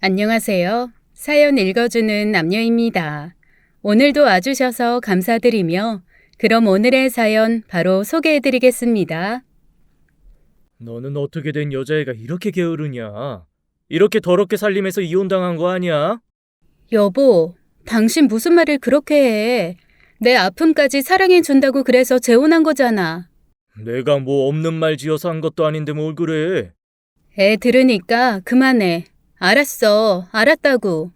안녕하세요. 사연 읽어주는 남녀입니다. 오늘도 와주셔서 감사드리며 그럼 오늘의 사연 바로 소개해드리겠습니다. 너는 어떻게 된 여자애가 이렇게 게으르냐? 이렇게 더럽게 살림해서 이혼당한 거 아니야? 여보, 당신 무슨 말을 그렇게 해. 내 아픔까지 사랑해준다고 그래서 재혼한 거잖아. 내가 뭐 없는 말 지어서 한 것도 아닌데 뭘 그래? 애 들으니까 그만해. 알았어. 알았다고.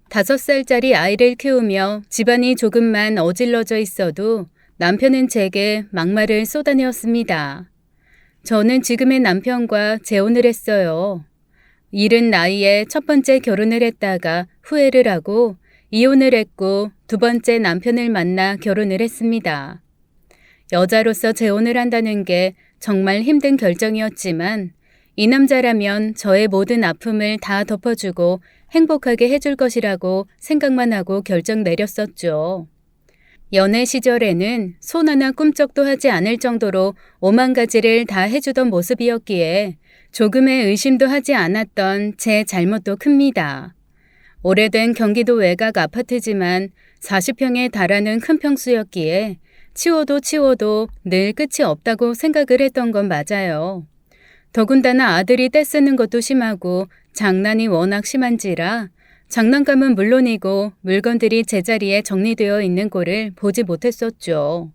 5살짜리 아이를 키우며 집안이 조금만 어질러져 있어도 남편은 제게 막말을 쏟아내었습니다. 저는 지금의 남편과 재혼을 했어요. 이른 나이에 첫 번째 결혼을 했다가 후회를 하고 이혼을 했고 두 번째 남편을 만나 결혼을 했습니다. 여자로서 재혼을 한다는 게 정말 힘든 결정이었지만 이 남자라면 저의 모든 아픔을 다 덮어주고 행복하게 해줄 것이라고 생각만 하고 결정 내렸었죠. 연애 시절에는 손 하나 꿈쩍도 하지 않을 정도로 5만 가지를 다 해주던 모습이었기에 조금의 의심도 하지 않았던 제 잘못도 큽니다. 오래된 경기도 외곽 아파트지만 40평에 달하는 큰 평수였기에 치워도 늘 끝이 없다고 생각을 했던 건 맞아요. 더군다나 아들이 떼쓰는 것도 심하고 장난이 워낙 심한지라 장난감은 물론이고 물건들이 제자리에 정리되어 있는 꼴을 보지 못했었죠.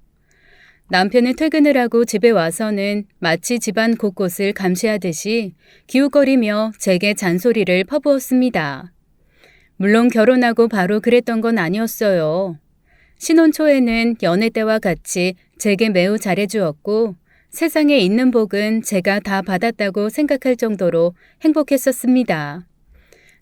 남편은 퇴근을 하고 집에 와서는 마치 집안 곳곳을 감시하듯이 기웃거리며 제게 잔소리를 퍼부었습니다. 물론 결혼하고 바로 그랬던 건 아니었어요. 신혼 초에는 연애 때와 같이 제게 매우 잘해주었고 세상에 있는 복은 제가 다 받았다고 생각할 정도로 행복했었습니다.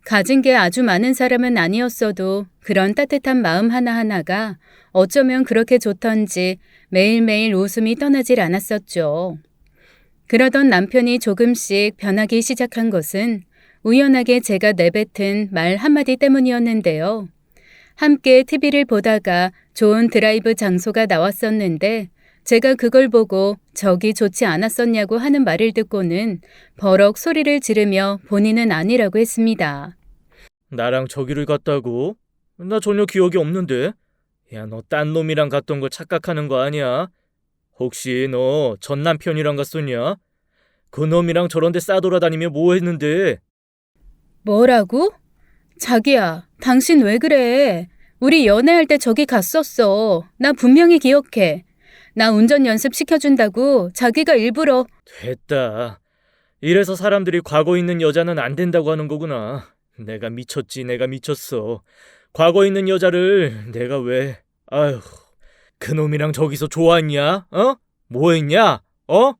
가진 게 아주 많은 사람은 아니었어도 그런 따뜻한 마음 하나하나가 어쩌면 그렇게 좋던지 매일매일 웃음이 떠나질 않았었죠. 그러던 남편이 조금씩 변하기 시작한 것은 우연하게 제가 내뱉은 말 한마디 때문이었는데요. 함께 TV를 보다가 좋은 드라이브 장소가 나왔었는데 제가 그걸 보고 저기 좋지 않았었냐고 하는 말을 듣고는 버럭 소리를 지르며 본인은 아니라고 했습니다. 나랑 저기를 갔다고? 나 전혀 기억이 없는데. 야, 너 딴 놈이랑 갔던 거 착각하는 거 아니야? 혹시 너 전 남편이랑 갔었냐? 그 놈이랑 저런 데 싸돌아다니며 뭐 했는데? 뭐라고? 자기야, 당신 왜 그래? 우리 연애할 때 저기 갔었어. 나 분명히 기억해. 나 운전 연습 시켜준다고 자기가 일부러. 됐다. 이래서 사람들이 과거 있는 여자는 안 된다고 하는 거구나. 내가 미쳤지, 내가 미쳤어. 과거 있는 여자를 내가 왜... 아휴, 그놈이랑 저기서 좋았냐? 어? 뭐 했냐? 어?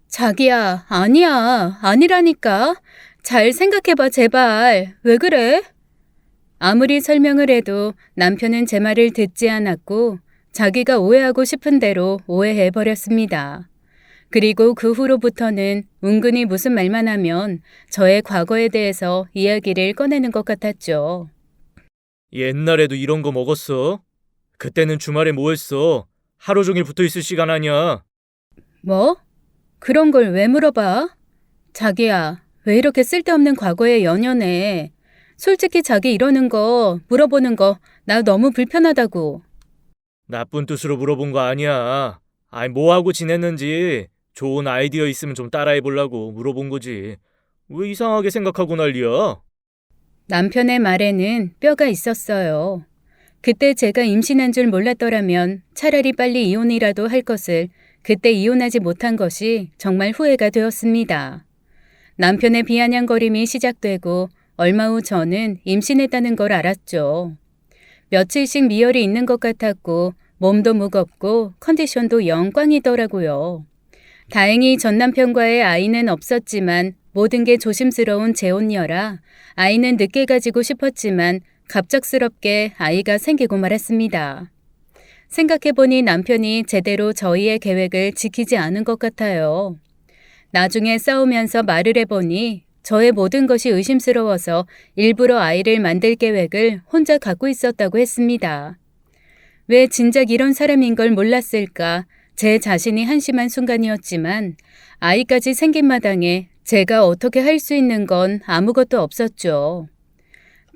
자기야, 아니야. 아니라니까. 잘 생각해봐, 제발. 왜 그래? 아무리 설명을 해도 남편은 제 말을 듣지 않았고 자기가 오해하고 싶은 대로 오해해버렸습니다. 그리고 그 후로부터는 은근히 무슨 말만 하면 저의 과거에 대해서 이야기를 꺼내는 것 같았죠. 옛날에도 이런 거 먹었어? 그때는 주말에 뭐 했어? 하루 종일 붙어 있을 시간 아니야. 뭐? 그런 걸 왜 물어봐? 자기야, 왜 이렇게 쓸데없는 과거에 연연해? 솔직히 자기 이러는 거, 물어보는 거 나 너무 불편하다고. 나쁜 뜻으로 물어본 거 아니야. 아이, 뭐 하고 지냈는지 좋은 아이디어 있으면 좀 따라해 보려고 물어본 거지. 왜 이상하게 생각하고 난리야? 남편의 말에는 뼈가 있었어요. 그때 제가 임신한 줄 몰랐더라면 차라리 빨리 이혼이라도 할 것을 그때 이혼하지 못한 것이 정말 후회가 되었습니다. 남편의 비아냥거림이 시작되고 얼마 후 저는 임신했다는 걸 알았죠. 며칠씩 미열이 있는 것 같았고 몸도 무겁고 컨디션도 영 꽝이더라고요. 다행히 전 남편과의 아이는 없었지만 모든 게 조심스러운 재혼녀라 아이는 늦게 가지고 싶었지만 갑작스럽게 아이가 생기고 말았습니다. 생각해보니 남편이 제대로 저희의 계획을 지키지 않은 것 같아요. 나중에 싸우면서 말을 해보니 저의 모든 것이 의심스러워서 일부러 아이를 만들 계획을 혼자 갖고 있었다고 했습니다. 왜 진작 이런 사람인 걸 몰랐을까 제 자신이 한심한 순간이었지만 아이까지 생긴 마당에 제가 어떻게 할 수 있는 건 아무것도 없었죠.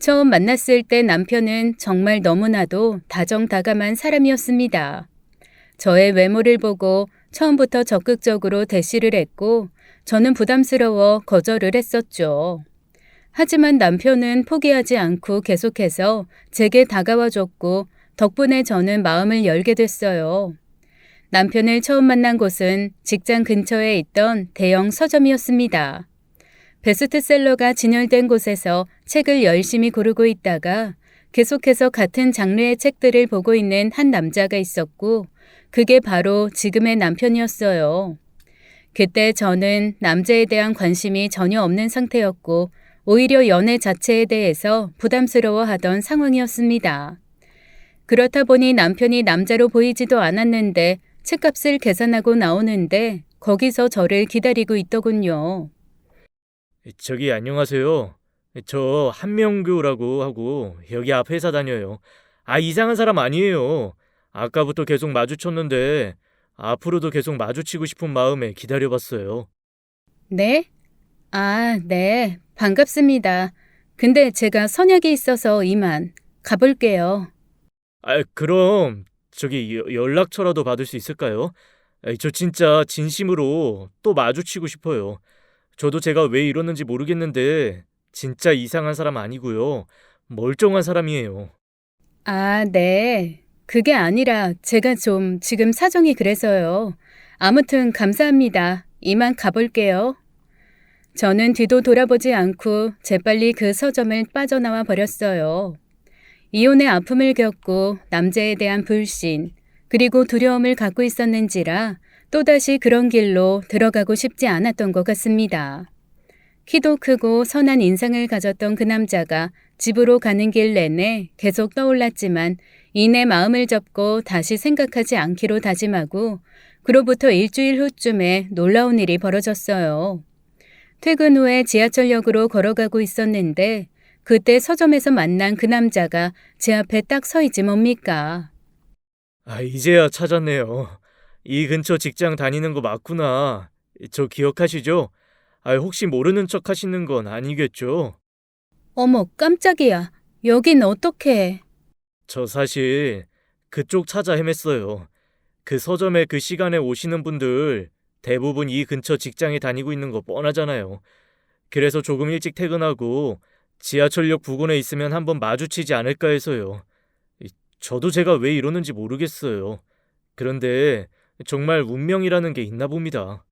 처음 만났을 때 남편은 정말 너무나도 다정다감한 사람이었습니다. 저의 외모를 보고 처음부터 적극적으로 대시를 했고 저는 부담스러워 거절을 했었죠. 하지만 남편은 포기하지 않고 계속해서 제게 다가와줬고 덕분에 저는 마음을 열게 됐어요. 남편을 처음 만난 곳은 직장 근처에 있던 대형 서점이었습니다. 베스트셀러가 진열된 곳에서 책을 열심히 고르고 있다가 계속해서 같은 장르의 책들을 보고 있는 한 남자가 있었고 그게 바로 지금의 남편이었어요. 그때 저는 남자에 대한 관심이 전혀 없는 상태였고 오히려 연애 자체에 대해서 부담스러워하던 상황이었습니다. 그렇다 보니 남편이 남자로 보이지도 않았는데 책값을 계산하고 나오는데 거기서 저를 기다리고 있더군요. 저기 안녕하세요. 저 한명규라고 하고 여기 앞 회사 다녀요. 이상한 사람 아니에요. 아까부터 계속 마주쳤는데 앞으로도 계속 마주치고 싶은 마음에 기다려봤어요. 네? 네. 반갑습니다. 근데 제가 선약이 있어서 이만 가볼게요. 그럼 저기 연락처라도 받을 수 있을까요? 저 진짜 진심으로 또 마주치고 싶어요. 저도 제가 왜 이러는지 모르겠는데 진짜 이상한 사람 아니고요. 멀쩡한 사람이에요. 네. 그게 아니라 제가 좀 지금 사정이 그래서요. 아무튼 감사합니다. 이만 가볼게요. 저는 뒤도 돌아보지 않고 재빨리 그 서점을 빠져나와 버렸어요. 이혼의 아픔을 겪고 남자에 대한 불신, 그리고 두려움을 갖고 있었는지라 또다시 그런 길로 들어가고 싶지 않았던 것 같습니다. 키도 크고 선한 인상을 가졌던 그 남자가 집으로 가는 길 내내 계속 떠올랐지만 이내 마음을 접고 다시 생각하지 않기로 다짐하고 그로부터 일주일 후쯤에 놀라운 일이 벌어졌어요. 퇴근 후에 지하철역으로 걸어가고 있었는데 그때 서점에서 만난 그 남자가 제 앞에 딱 서 있지 뭡니까? 이제야 찾았네요. 이 근처 직장 다니는 거 맞구나. 저 기억하시죠? 혹시 모르는 척 하시는 건 아니겠죠? 어머, 깜짝이야. 여긴 어떻게? 저 사실 그쪽 찾아 헤맸어요. 그 서점에 그 시간에 오시는 분들 대부분 이 근처 직장에 다니고 있는 거 뻔하잖아요. 그래서 조금 일찍 퇴근하고 지하철역 부근에 있으면 한번 마주치지 않을까 해서요. 저도 제가 왜 이러는지 모르겠어요. 그런데 정말 운명이라는 게 있나 봅니다.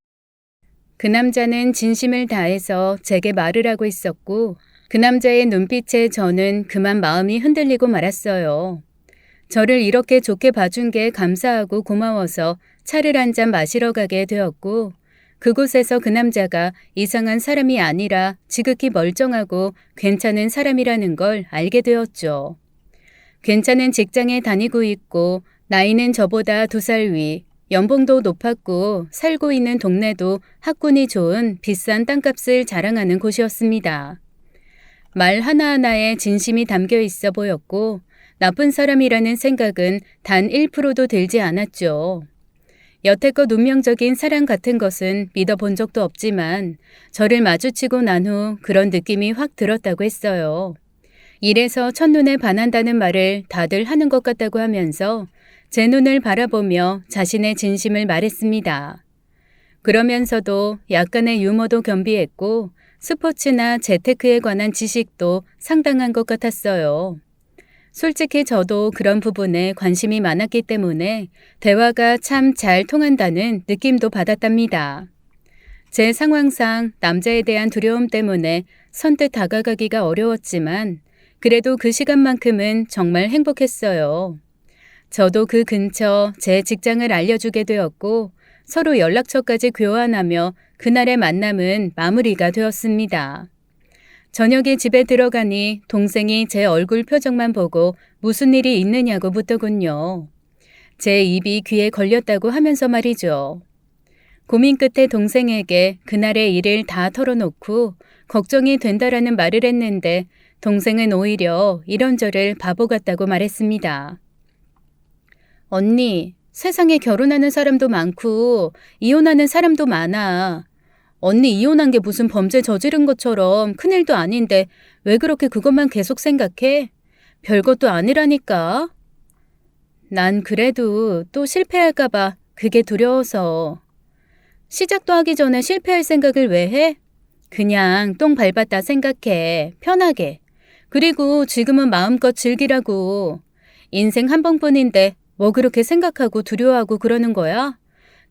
그 남자는 진심을 다해서 제게 말을 하고 있었고 그 남자의 눈빛에 저는 그만 마음이 흔들리고 말았어요. 저를 이렇게 좋게 봐준 게 감사하고 고마워서 차를 한 잔 마시러 가게 되었고 그곳에서 그 남자가 이상한 사람이 아니라 지극히 멀쩡하고 괜찮은 사람이라는 걸 알게 되었죠. 괜찮은 직장에 다니고 있고 나이는 저보다 2살 위, 연봉도 높았고 살고 있는 동네도 학군이 좋은 비싼 땅값을 자랑하는 곳이었습니다. 말 하나하나에 진심이 담겨 있어 보였고 나쁜 사람이라는 생각은 단 1%도 들지 않았죠. 여태껏 운명적인 사랑 같은 것은 믿어본 적도 없지만 저를 마주치고 난 후 그런 느낌이 확 들었다고 했어요. 이래서 첫눈에 반한다는 말을 다들 하는 것 같다고 하면서 제 눈을 바라보며 자신의 진심을 말했습니다. 그러면서도 약간의 유머도 겸비했고 스포츠나 재테크에 관한 지식도 상당한 것 같았어요. 솔직히 저도 그런 부분에 관심이 많았기 때문에 대화가 참 잘 통한다는 느낌도 받았답니다. 제 상황상 남자에 대한 두려움 때문에 선뜻 다가가기가 어려웠지만 그래도 그 시간만큼은 정말 행복했어요. 저도 그 근처 제 직장을 알려주게 되었고 서로 연락처까지 교환하며 그날의 만남은 마무리가 되었습니다. 저녁에 집에 들어가니 동생이 제 얼굴 표정만 보고 무슨 일이 있느냐고 묻더군요. 제 입이 귀에 걸렸다고 하면서 말이죠. 고민 끝에 동생에게 그날의 일을 다 털어놓고 걱정이 된다라는 말을 했는데 동생은 오히려 이런저를 바보 같다고 말했습니다. 언니, 세상에 결혼하는 사람도 많고 이혼하는 사람도 많아. 언니 이혼한 게 무슨 범죄 저지른 것처럼 큰일도 아닌데 왜 그렇게 그것만 계속 생각해? 별것도 아니라니까. 난 그래도 또 실패할까봐 그게 두려워서. 시작도 하기 전에 실패할 생각을 왜 해? 그냥 똥 밟았다 생각해. 편하게. 그리고 지금은 마음껏 즐기라고. 인생 한 번뿐인데 뭐 그렇게 생각하고 두려워하고 그러는 거야?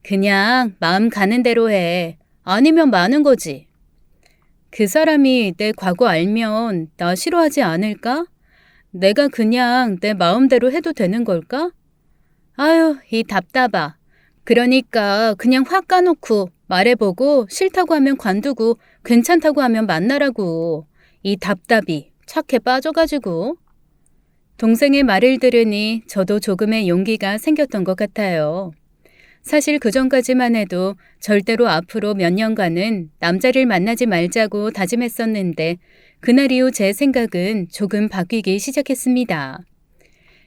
그냥 마음 가는 대로 해. 아니면 마는 거지. 그 사람이 내 과거 알면 나 싫어하지 않을까? 내가 그냥 내 마음대로 해도 되는 걸까? 아유, 이 답답아. 그러니까 그냥 확 까놓고 말해보고 싫다고 하면 관두고 괜찮다고 하면 만나라고. 이 답답이 착해 빠져가지고. 동생의 말을 들으니 저도 조금의 용기가 생겼던 것 같아요. 사실 그전까지만 해도 절대로 앞으로 몇 년간은 남자를 만나지 말자고 다짐했었는데 그날 이후 제 생각은 조금 바뀌기 시작했습니다.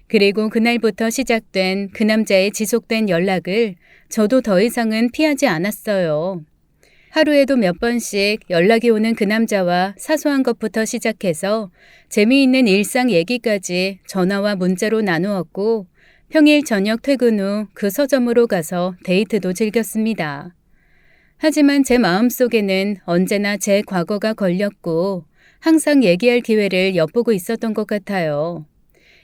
그리고 그날부터 시작된 그 남자의 지속된 연락을 저도 더 이상은 피하지 않았어요. 하루에도 몇 번씩 연락이 오는 그 남자와 사소한 것부터 시작해서 재미있는 일상 얘기까지 전화와 문자로 나누었고 평일 저녁 퇴근 후 그 서점으로 가서 데이트도 즐겼습니다. 하지만 제 마음속에는 언제나 제 과거가 걸렸고 항상 얘기할 기회를 엿보고 있었던 것 같아요.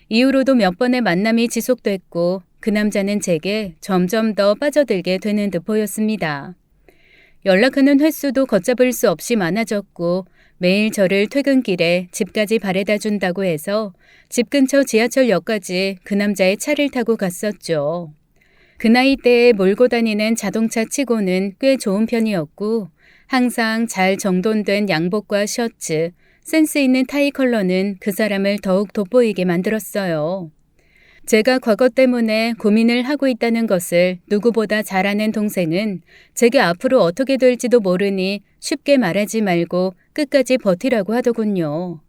이후로도 몇 번의 만남이 지속됐고 그 남자는 제게 점점 더 빠져들게 되는 듯 보였습니다. 연락하는 횟수도 걷잡을 수 없이 많아졌고 매일 저를 퇴근길에 집까지 바래다 준다고 해서 집 근처 지하철역까지 그 남자의 차를 타고 갔었죠. 그 나이대에 몰고 다니는 자동차 치고는 꽤 좋은 편이었고 항상 잘 정돈된 양복과 셔츠, 센스 있는 타이 컬러는 그 사람을 더욱 돋보이게 만들었어요. 제가 과거 때문에 고민을 하고 있다는 것을 누구보다 잘 아는 동생은 제게 앞으로 어떻게 될지도 모르니 쉽게 말하지 말고 끝까지 버티라고 하더군요.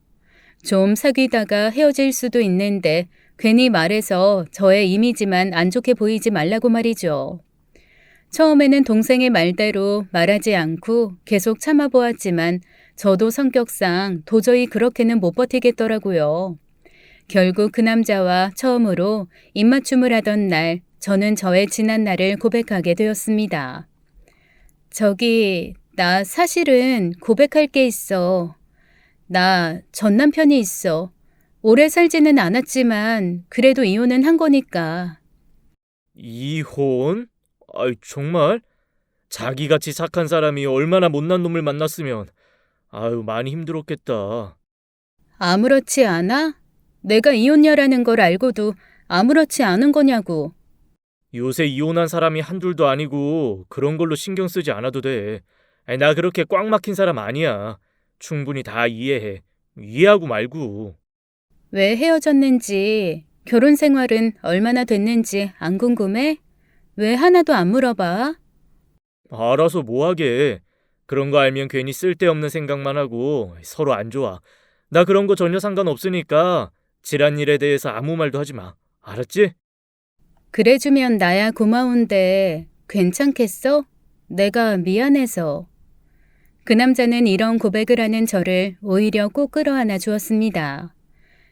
좀 사귀다가 헤어질 수도 있는데 괜히 말해서 저의 이미지만 안 좋게 보이지 말라고 말이죠. 처음에는 동생의 말대로 말하지 않고 계속 참아보았지만 저도 성격상 도저히 그렇게는 못 버티겠더라고요. 결국 그 남자와 처음으로 입맞춤을 하던 날 저는 저의 지난 날을 고백하게 되었습니다. 저기, 나 사실은 고백할 게 있어. 나 전 남편이 있어. 오래 살지는 않았지만 그래도 이혼은 한 거니까. 이혼? 아이, 정말? 자기같이 착한 사람이 얼마나 못난 놈을 만났으면 아유, 많이 힘들었겠다. 아무렇지 않아? 내가 이혼녀라는 걸 알고도 아무렇지 않은 거냐고. 요새 이혼한 사람이 한둘도 아니고 그런 걸로 신경 쓰지 않아도 돼. 아니, 나 그렇게 꽉 막힌 사람 아니야. 충분히 다 이해해. 이해하고 말고. 왜 헤어졌는지, 결혼 생활은 얼마나 됐는지 안 궁금해? 왜 하나도 안 물어봐? 알아서 뭐 하게. 그런 거 알면 괜히 쓸데없는 생각만 하고 서로 안 좋아. 나 그런 거 전혀 상관없으니까 질환일에 대해서 아무 말도 하지 마. 알았지? 그래주면 나야 고마운데 괜찮겠어? 내가 미안해서. 그 남자는 이런 고백을 하는 저를 오히려 꼭 끌어안아 주었습니다.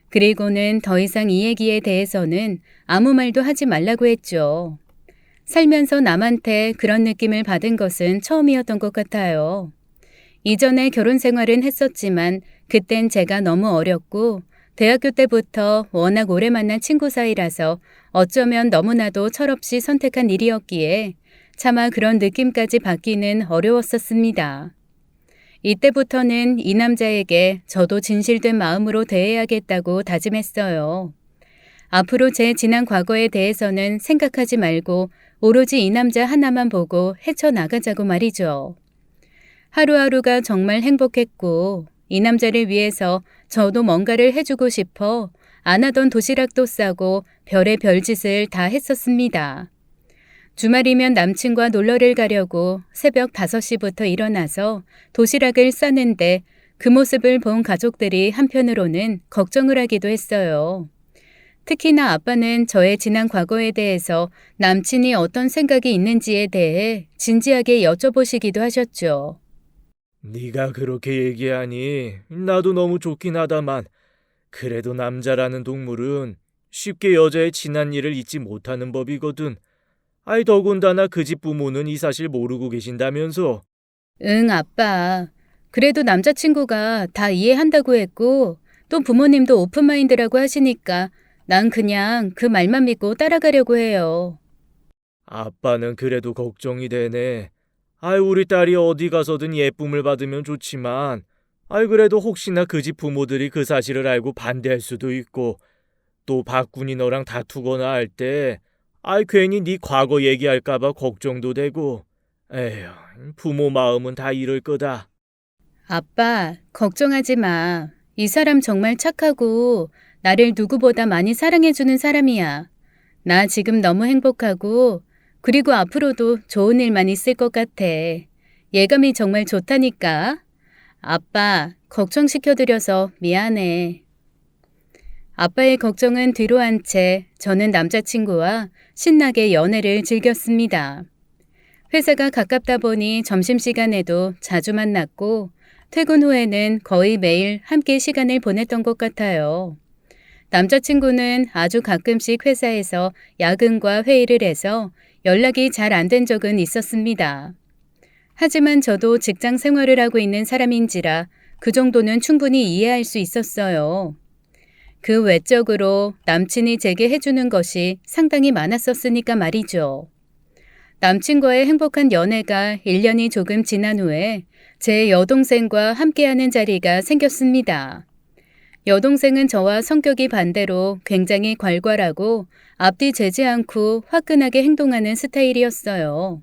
그리고는 더 이상 이 얘기에 대해서는 아무 말도 하지 말라고 했죠. 살면서 남한테 그런 느낌을 받은 것은 처음이었던 것 같아요. 이전에 결혼 생활은 했었지만 그땐 제가 너무 어렸고 대학교 때부터 워낙 오래 만난 친구 사이라서 어쩌면 너무나도 철없이 선택한 일이었기에 차마 그런 느낌까지 받기는 어려웠었습니다. 이때부터는 이 남자에게 저도 진실된 마음으로 대해야겠다고 다짐했어요. 앞으로 제 지난 과거에 대해서는 생각하지 말고 오로지 이 남자 하나만 보고 헤쳐나가자고 말이죠. 하루하루가 정말 행복했고 이 남자를 위해서 저도 뭔가를 해주고 싶어 안 하던 도시락도 싸고 별의 별짓을 다 했었습니다. 주말이면 남친과 놀러를 가려고 새벽 5시부터 일어나서 도시락을 싸는데 그 모습을 본 가족들이 한편으로는 걱정을 하기도 했어요. 특히나 아빠는 저의 지난 과거에 대해서 남친이 어떤 생각이 있는지에 대해 진지하게 여쭤보시기도 하셨죠. 네가 그렇게 얘기하니 나도 너무 좋긴 하다만 그래도 남자라는 동물은 쉽게 여자의 지난 일을 잊지 못하는 법이거든. 아이 더군다나 그 집 부모는 이 사실 모르고 계신다면서. 응, 아빠. 그래도 남자친구가 다 이해한다고 했고, 또 부모님도 오픈마인드라고 하시니까 난 그냥 그 말만 믿고 따라가려고 해요. 아빠는 그래도 걱정이 되네. 아이 우리 딸이 어디 가서든 예쁨을 받으면 좋지만 아이 그래도 혹시나 그 집 부모들이 그 사실을 알고 반대할 수도 있고 또 박군이 너랑 다투거나 할 때 아이 괜히 네 과거 얘기할까 봐 걱정도 되고 에휴 부모 마음은 다 이럴 거다. 아빠, 걱정하지 마. 이 사람 정말 착하고 나를 누구보다 많이 사랑해주는 사람이야. 나 지금 너무 행복하고 그리고 앞으로도 좋은 일만 있을 것 같아. 예감이 정말 좋다니까. 아빠, 걱정시켜드려서 미안해. 아빠의 걱정은 뒤로 한 채 저는 남자친구와 신나게 연애를 즐겼습니다. 회사가 가깝다 보니 점심시간에도 자주 만났고 퇴근 후에는 거의 매일 함께 시간을 보냈던 것 같아요. 남자친구는 아주 가끔씩 회사에서 야근과 회의를 해서 연락이 잘 안 된 적은 있었습니다. 하지만 저도 직장 생활을 하고 있는 사람인지라 그 정도는 충분히 이해할 수 있었어요. 그 외적으로 남친이 제게 해주는 것이 상당히 많았었으니까 말이죠. 남친과의 행복한 연애가 1년이 조금 지난 후에 제 여동생과 함께하는 자리가 생겼습니다. 여동생은 저와 성격이 반대로 굉장히 괄괄하고 앞뒤 재지 않고 화끈하게 행동하는 스타일이었어요.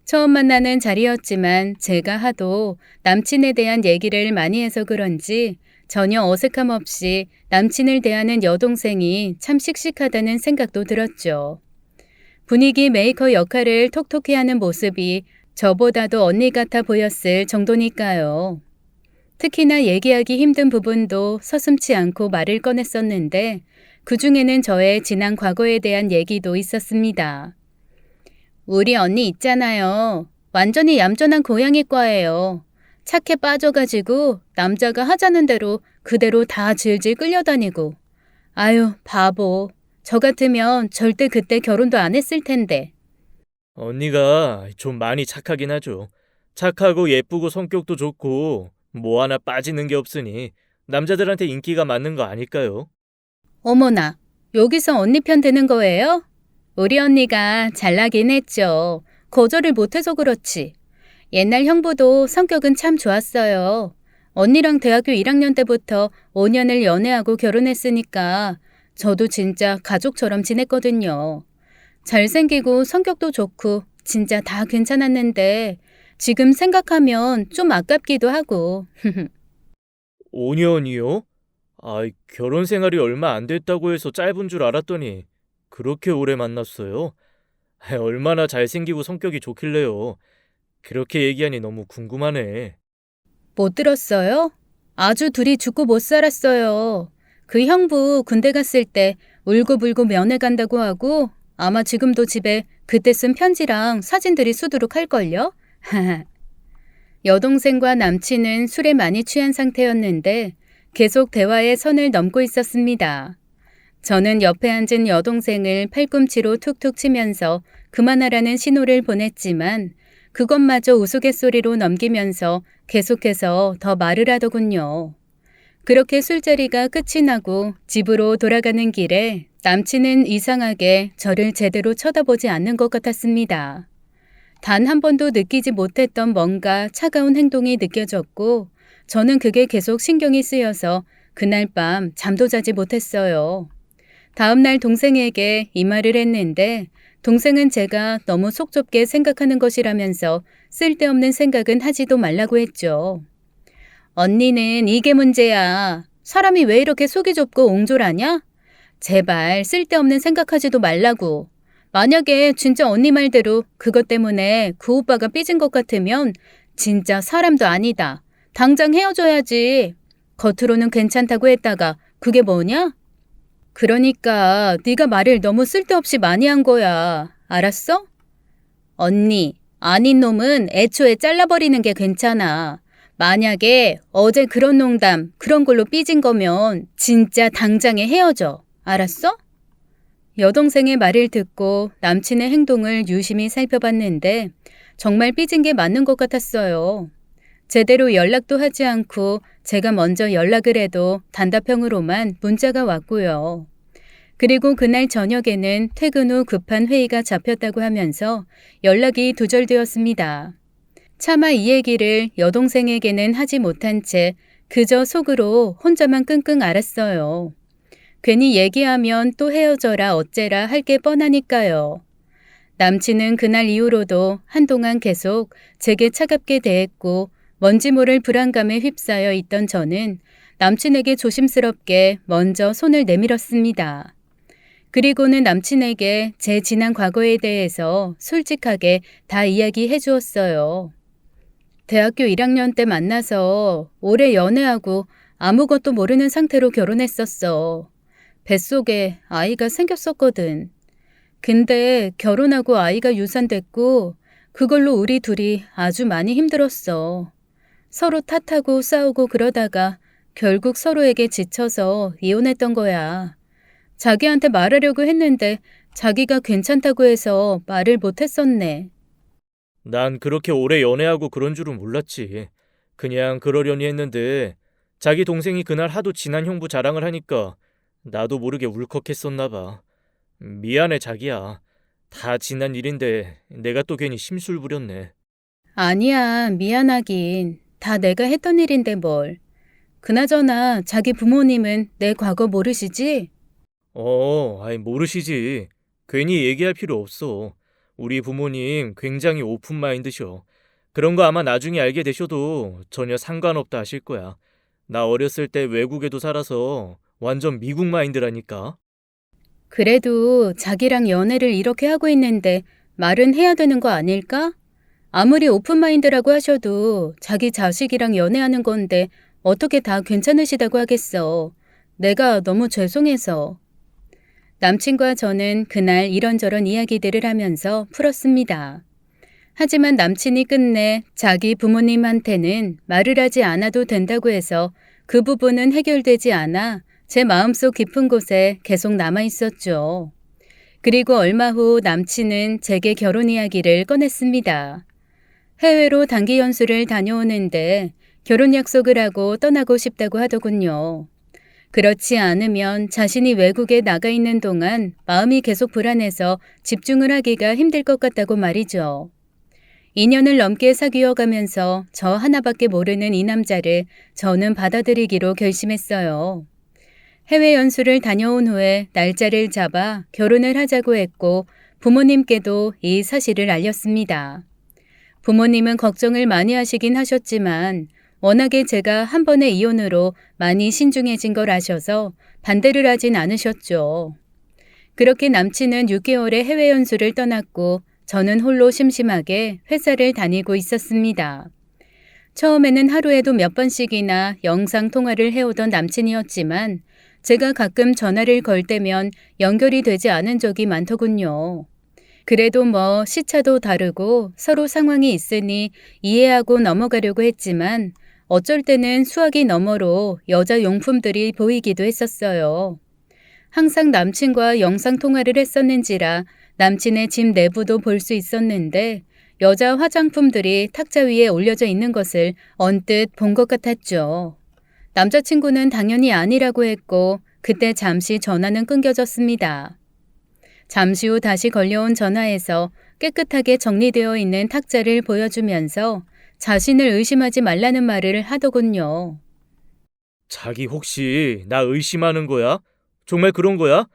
처음 만나는 자리였지만 제가 하도 남친에 대한 얘기를 많이 해서 그런지 전혀 어색함 없이 남친을 대하는 여동생이 참 씩씩하다는 생각도 들었죠. 분위기 메이커 역할을 톡톡히 하는 모습이 저보다도 언니 같아 보였을 정도니까요. 특히나 얘기하기 힘든 부분도 서슴지 않고 말을 꺼냈었는데 그중에는 저의 지난 과거에 대한 얘기도 있었습니다. 우리 언니 있잖아요. 완전히 얌전한 고양이과예요. 착해 빠져가지고 남자가 하자는 대로 그대로 다 질질 끌려다니고. 아유, 바보. 저 같으면 절대 그때 결혼도 안 했을 텐데. 언니가 좀 많이 착하긴 하죠. 착하고 예쁘고 성격도 좋고 뭐 하나 빠지는 게 없으니 남자들한테 인기가 많은 거 아닐까요? 어머나, 여기서 언니 편 드는 거예요? 우리 언니가 잘나긴 했죠. 거절을 못해서 그렇지. 옛날 형부도 성격은 참 좋았어요. 언니랑 대학교 1학년 때부터 5년을 연애하고 결혼했으니까 저도 진짜 가족처럼 지냈거든요. 잘생기고 성격도 좋고 진짜 다 괜찮았는데 지금 생각하면 좀 아깝기도 하고. 5년이요? 결혼 생활이 얼마 안 됐다고 해서 짧은 줄 알았더니 그렇게 오래 만났어요? 얼마나 잘생기고 성격이 좋길래요. 그렇게 얘기하니 너무 궁금하네. 못 들었어요? 아주 둘이 죽고 못 살았어요. 그 형부 군대 갔을 때 울고불고 면회 간다고 하고 아마 지금도 집에 그때 쓴 편지랑 사진들이 수두룩할걸요? 여동생과 남친은 술에 많이 취한 상태였는데 계속 대화의 선을 넘고 있었습니다. 저는 옆에 앉은 여동생을 팔꿈치로 툭툭 치면서 그만하라는 신호를 보냈지만 그것마저 우스갯소리로 넘기면서 계속해서 더 말을 하더군요. 그렇게 술자리가 끝이 나고 집으로 돌아가는 길에 남친은 이상하게 저를 제대로 쳐다보지 않는 것 같았습니다. 단 한 번도 느끼지 못했던 뭔가 차가운 행동이 느껴졌고 저는 그게 계속 신경이 쓰여서 그날 밤 잠도 자지 못했어요. 다음 날 동생에게 이 말을 했는데 동생은 제가 너무 속 좁게 생각하는 것이라면서 쓸데없는 생각은 하지도 말라고 했죠. 언니는 이게 문제야. 사람이 왜 이렇게 속이 좁고 옹졸하냐? 제발 쓸데없는 생각하지도 말라고. 만약에 진짜 언니 말대로 그것 때문에 그 오빠가 삐진 것 같으면 진짜 사람도 아니다. 당장 헤어져야지. 겉으로는 괜찮다고 했다가 그게 뭐냐? 그러니까 네가 말을 너무 쓸데없이 많이 한 거야. 알았어? 언니, 아닌 놈은 애초에 잘라버리는 게 괜찮아. 만약에 어제 그런 농담, 그런 걸로 삐진 거면 진짜 당장에 헤어져. 알았어? 여동생의 말을 듣고 남친의 행동을 유심히 살펴봤는데 정말 삐진 게 맞는 것 같았어요. 제대로 연락도 하지 않고 제가 먼저 연락을 해도 단답형으로만 문자가 왔고요. 그리고 그날 저녁에는 퇴근 후 급한 회의가 잡혔다고 하면서 연락이 두절되었습니다. 차마 이 얘기를 여동생에게는 하지 못한 채 그저 속으로 혼자만 끙끙 앓았어요. 괜히 얘기하면 또 헤어져라 어째라 할 게 뻔하니까요. 남친은 그날 이후로도 한동안 계속 제게 차갑게 대했고 뭔지 모를 불안감에 휩싸여 있던 저는 남친에게 조심스럽게 먼저 손을 내밀었습니다. 그리고는 남친에게 제 지난 과거에 대해서 솔직하게 다 이야기해 주었어요. 대학교 1학년 때 만나서 오래 연애하고 아무것도 모르는 상태로 결혼했었어. 뱃속에 아이가 생겼었거든. 근데 결혼하고 아이가 유산됐고 그걸로 우리 둘이 아주 많이 힘들었어. 서로 탓하고 싸우고 그러다가 결국 서로에게 지쳐서 이혼했던 거야. 자기한테 말하려고 했는데 자기가 괜찮다고 해서 말을 못했었네. 난 그렇게 오래 연애하고 그런 줄은 몰랐지. 그냥 그러려니 했는데 자기 동생이 그날 하도 친한 형부 자랑을 하니까 나도 모르게 울컥했었나 봐. 미안해 자기야. 다 지난 일인데 내가 또 괜히 심술 부렸네. 아니야, 미안하긴. 다 내가 했던 일인데 뭘. 그나저나 자기 부모님은 내 과거 모르시지? 아이 모르시지. 괜히 얘기할 필요 없어. 우리 부모님 굉장히 오픈 마인드셔. 그런 거 아마 나중에 알게 되셔도 전혀 상관없다 하실 거야. 나 어렸을 때 외국에도 살아서 완전 미국 마인드라니까. 그래도 자기랑 연애를 이렇게 하고 있는데 말은 해야 되는 거 아닐까? 아무리 오픈마인드라고 하셔도 자기 자식이랑 연애하는 건데 어떻게 다 괜찮으시다고 하겠어. 내가 너무 죄송해서. 남친과 저는 그날 이런저런 이야기들을 하면서 풀었습니다. 하지만 남친이 끝내 자기 부모님한테는 말을 하지 않아도 된다고 해서 그 부분은 해결되지 않아 제 마음속 깊은 곳에 계속 남아 있었죠. 그리고 얼마 후 남친은 제게 결혼 이야기를 꺼냈습니다. 해외로 단기 연수를 다녀오는데 결혼 약속을 하고 떠나고 싶다고 하더군요. 그렇지 않으면 자신이 외국에 나가 있는 동안 마음이 계속 불안해서 집중을 하기가 힘들 것 같다고 말이죠. 2년을 넘게 사귀어 가면서 저 하나밖에 모르는 이 남자를 저는 받아들이기로 결심했어요. 해외 연수를 다녀온 후에 날짜를 잡아 결혼을 하자고 했고 부모님께도 이 사실을 알렸습니다. 부모님은 걱정을 많이 하시긴 하셨지만 워낙에 제가 한 번의 이혼으로 많이 신중해진 걸 아셔서 반대를 하진 않으셨죠. 그렇게 남친은 6개월의 해외 연수를 떠났고 저는 홀로 심심하게 회사를 다니고 있었습니다. 처음에는 하루에도 몇 번씩이나 영상 통화를 해오던 남친이었지만 제가 가끔 전화를 걸 때면 연결이 되지 않은 적이 많더군요. 그래도 뭐 시차도 다르고 서로 상황이 있으니 이해하고 넘어가려고 했지만 어쩔 때는 수화기 너머로 여자 용품들이 보이기도 했었어요. 항상 남친과 영상 통화를 했었는지라 남친의 집 내부도 볼 수 있었는데 여자 화장품들이 탁자 위에 올려져 있는 것을 언뜻 본 것 같았죠. 남자친구는 당연히 아니라고 했고 그때 잠시 전화는 끊겨졌습니다. 잠시 후 다시 걸려온 전화에서 깨끗하게 정리되어 있는 탁자를 보여주면서 자신을 의심하지 말라는 말을 하더군요. 자기 혹시 나 의심하는 거야? 정말 그런 거야?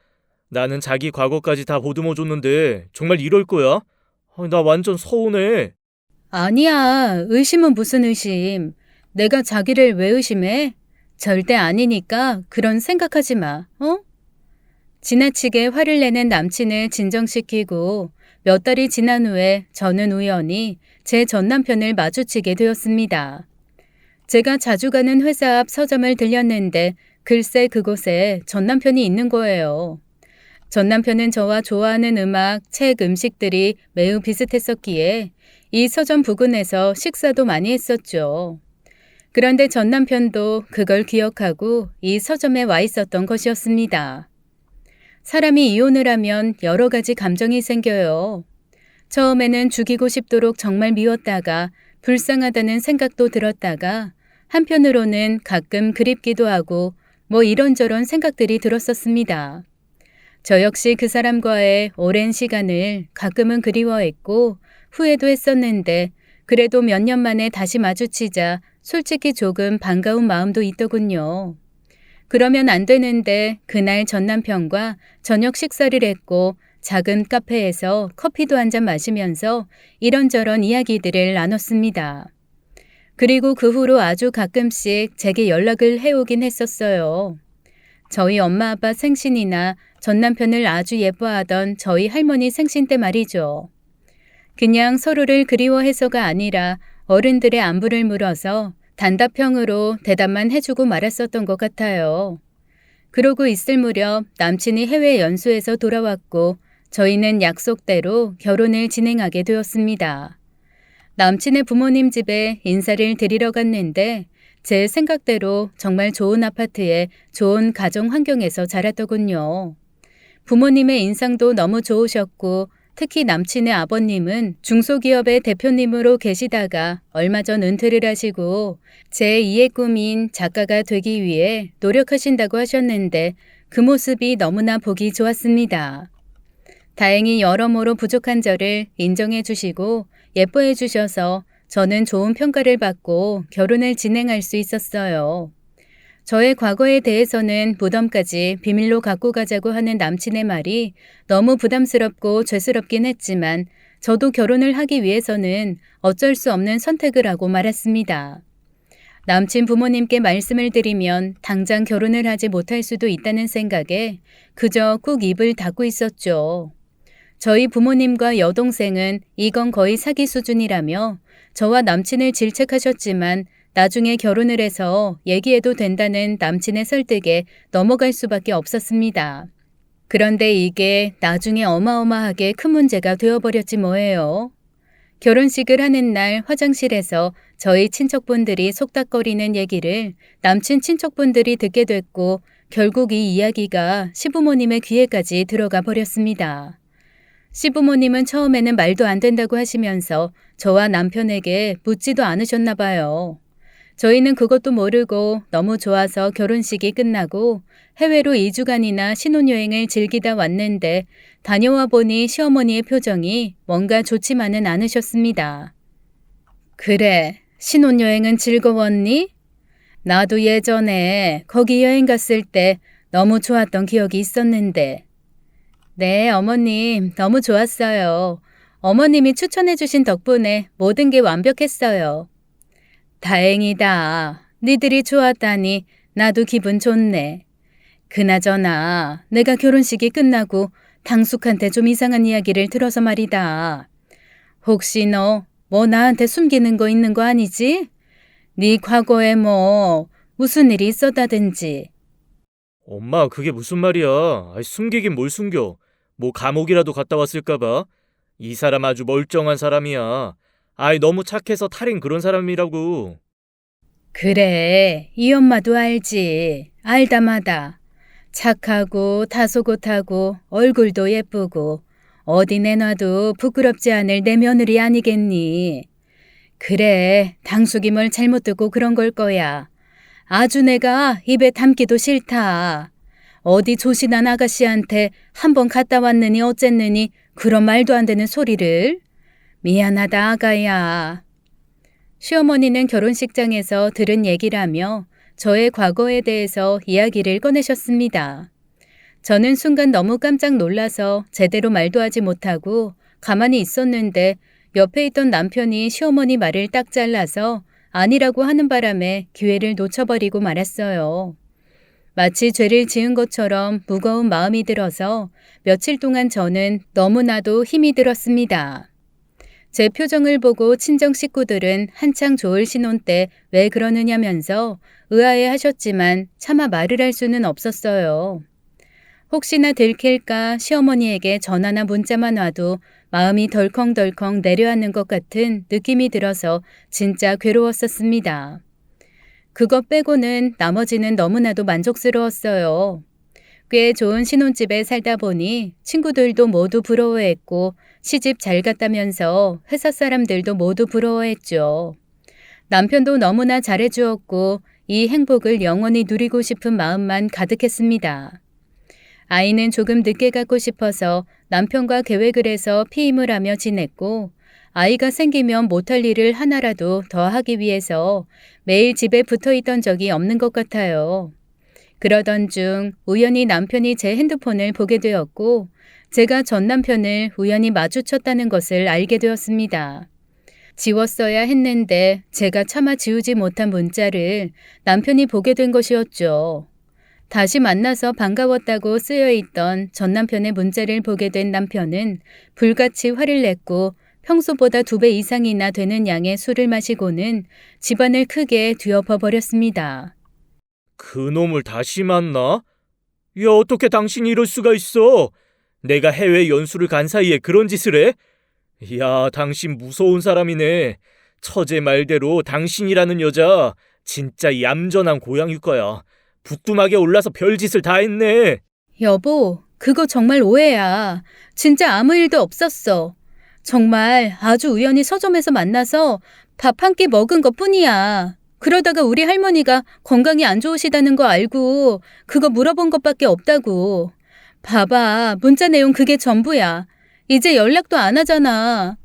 나는 자기 과거까지 다 보듬어 줬는데 정말 이럴 거야? 나 완전 서운해. 아니야, 의심은 무슨 의심. 내가 자기를 왜 의심해? 절대 아니니까 그런 생각하지 마, 어? 지나치게 화를 내는 남친을 진정시키고 몇 달이 지난 후에 저는 우연히 제 전 남편을 마주치게 되었습니다. 제가 자주 가는 회사 앞 서점을 들렸는데 글쎄 그곳에 전 남편이 있는 거예요. 전 남편은 저와 좋아하는 음악, 책, 음식들이 매우 비슷했었기에 이 서점 부근에서 식사도 많이 했었죠. 그런데 전 남편도 그걸 기억하고 이 서점에 와 있었던 것이었습니다. 사람이 이혼을 하면 여러 가지 감정이 생겨요. 처음에는 죽이고 싶도록 정말 미웠다가 불쌍하다는 생각도 들었다가 한편으로는 가끔 그립기도 하고 뭐 이런저런 생각들이 들었었습니다. 저 역시 그 사람과의 오랜 시간을 가끔은 그리워했고 후회도 했었는데 그래도 몇 년 만에 다시 마주치자 솔직히 조금 반가운 마음도 있더군요. 그러면 안 되는데 그날 전 남편과 저녁 식사를 했고 작은 카페에서 커피도 한잔 마시면서 이런저런 이야기들을 나눴습니다. 그리고 그 후로 아주 가끔씩 제게 연락을 해오긴 했었어요. 저희 엄마 아빠 생신이나 전 남편을 아주 예뻐하던 저희 할머니 생신 때 말이죠. 그냥 서로를 그리워해서가 아니라 어른들의 안부를 물어서 단답형으로 대답만 해주고 말았었던 것 같아요. 그러고 있을 무렵 남친이 해외 연수에서 돌아왔고 저희는 약속대로 결혼을 진행하게 되었습니다. 남친의 부모님 집에 인사를 드리러 갔는데 제 생각대로 정말 좋은 아파트에 좋은 가정 환경에서 자랐더군요. 부모님의 인상도 너무 좋으셨고 특히 남친의 아버님은 중소기업의 대표님으로 계시다가 얼마 전 은퇴를 하시고 제2의 꿈인 작가가 되기 위해 노력하신다고 하셨는데 그 모습이 너무나 보기 좋았습니다. 다행히 여러모로 부족한 저를 인정해 주시고 예뻐해 주셔서 저는 좋은 평가를 받고 결혼을 진행할 수 있었어요. 저의 과거에 대해서는 무덤까지 비밀로 갖고 가자고 하는 남친의 말이 너무 부담스럽고 죄스럽긴 했지만 저도 결혼을 하기 위해서는 어쩔 수 없는 선택을 하고 말았습니다. 남친 부모님께 말씀을 드리면 당장 결혼을 하지 못할 수도 있다는 생각에 그저 꾹 입을 닫고 있었죠. 저희 부모님과 여동생은 이건 거의 사기 수준이라며 저와 남친을 질책하셨지만 나중에 결혼을 해서 얘기해도 된다는 남친의 설득에 넘어갈 수밖에 없었습니다. 그런데 이게 나중에 어마어마하게 큰 문제가 되어버렸지 뭐예요. 결혼식을 하는 날 화장실에서 저희 친척분들이 속닥거리는 얘기를 남친 친척분들이 듣게 됐고 결국 이 이야기가 시부모님의 귀에까지 들어가 버렸습니다. 시부모님은 처음에는 말도 안 된다고 하시면서 저와 남편에게 묻지도 않으셨나 봐요. 저희는 그것도 모르고 너무 좋아서 결혼식이 끝나고 해외로 2주간이나 신혼여행을 즐기다 왔는데 다녀와 보니 시어머니의 표정이 뭔가 좋지만은 않으셨습니다. 그래, 신혼여행은 즐거웠니? 나도 예전에 거기 여행 갔을 때 너무 좋았던 기억이 있었는데. 네, 어머님, 너무 좋았어요. 어머님이 추천해주신 덕분에 모든 게 완벽했어요. 다행이다. 니들이 좋았다니 나도 기분 좋네. 그나저나 내가 결혼식이 끝나고 당숙한테 좀 이상한 이야기를 들어서 말이다. 혹시 너 뭐 나한테 숨기는 거 있는 거 아니지? 네 과거에 뭐 무슨 일이 있었다든지. 엄마, 그게 무슨 말이야? 아이, 숨기긴 뭘 숨겨. 뭐 감옥이라도 갔다 왔을까 봐. 이 사람 아주 멀쩡한 사람이야. 아이, 너무 착해서 탈인 그런 사람이라고. 그래, 이 엄마도 알지. 알다마다. 착하고 다소곳하고 얼굴도 예쁘고 어디 내놔도 부끄럽지 않을 내 며느리 아니겠니? 그래, 당숙이 뭘 잘못 듣고 그런 걸 거야. 아주 내가 입에 담기도 싫다. 어디 조신한 아가씨한테 한번 갔다 왔느니 어쨌느니 그런 말도 안 되는 소리를. 미안하다 아가야. 시어머니는 결혼식장에서 들은 얘기라며 저의 과거에 대해서 이야기를 꺼내셨습니다. 저는 순간 너무 깜짝 놀라서 제대로 말도 하지 못하고 가만히 있었는데 옆에 있던 남편이 시어머니 말을 딱 잘라서 아니라고 하는 바람에 기회를 놓쳐버리고 말았어요. 마치 죄를 지은 것처럼 무거운 마음이 들어서 며칠 동안 저는 너무나도 힘이 들었습니다. 제 표정을 보고 친정 식구들은 한창 좋을 신혼 때 왜 그러느냐면서 의아해 하셨지만 차마 말을 할 수는 없었어요. 혹시나 들킬까 시어머니에게 전화나 문자만 와도 마음이 덜컹덜컹 내려앉는 것 같은 느낌이 들어서 진짜 괴로웠었습니다. 그것 빼고는 나머지는 너무나도 만족스러웠어요. 꽤 좋은 신혼집에 살다 보니 친구들도 모두 부러워했고 시집 잘 갔다면서 회사 사람들도 모두 부러워했죠. 남편도 너무나 잘해주었고 이 행복을 영원히 누리고 싶은 마음만 가득했습니다. 아이는 조금 늦게 갖고 싶어서 남편과 계획을 해서 피임을 하며 지냈고 아이가 생기면 못할 일을 하나라도 더 하기 위해서 매일 집에 붙어 있던 적이 없는 것 같아요. 그러던 중 우연히 남편이 제 핸드폰을 보게 되었고 제가 전 남편을 우연히 마주쳤다는 것을 알게 되었습니다. 지웠어야 했는데 제가 차마 지우지 못한 문자를 남편이 보게 된 것이었죠. 다시 만나서 반가웠다고 쓰여있던 전 남편의 문자를 보게 된 남편은 불같이 화를 냈고 평소보다 2배 이상이나 되는 양의 술을 마시고는 집안을 크게 뒤엎어 버렸습니다. 그놈을 다시 만나? 야, 어떻게 당신이 이럴 수가 있어? 내가 해외 연수를 간 사이에 그런 짓을 해? 야, 당신 무서운 사람이네. 처제 말대로 당신이라는 여자 진짜 얌전한 고양이과야. 부뚜막에 올라서 별짓을 다 했네. 여보, 그거 정말 오해야. 진짜 아무 일도 없었어. 정말 아주 우연히 서점에서 만나서 밥 한 끼 먹은 것뿐이야. 그러다가 우리 할머니가 건강이 안 좋으시다는 거 알고 그거 물어본 것밖에 없다고. 봐봐, 문자 내용 그게 전부야. 이제 연락도 안 하잖아.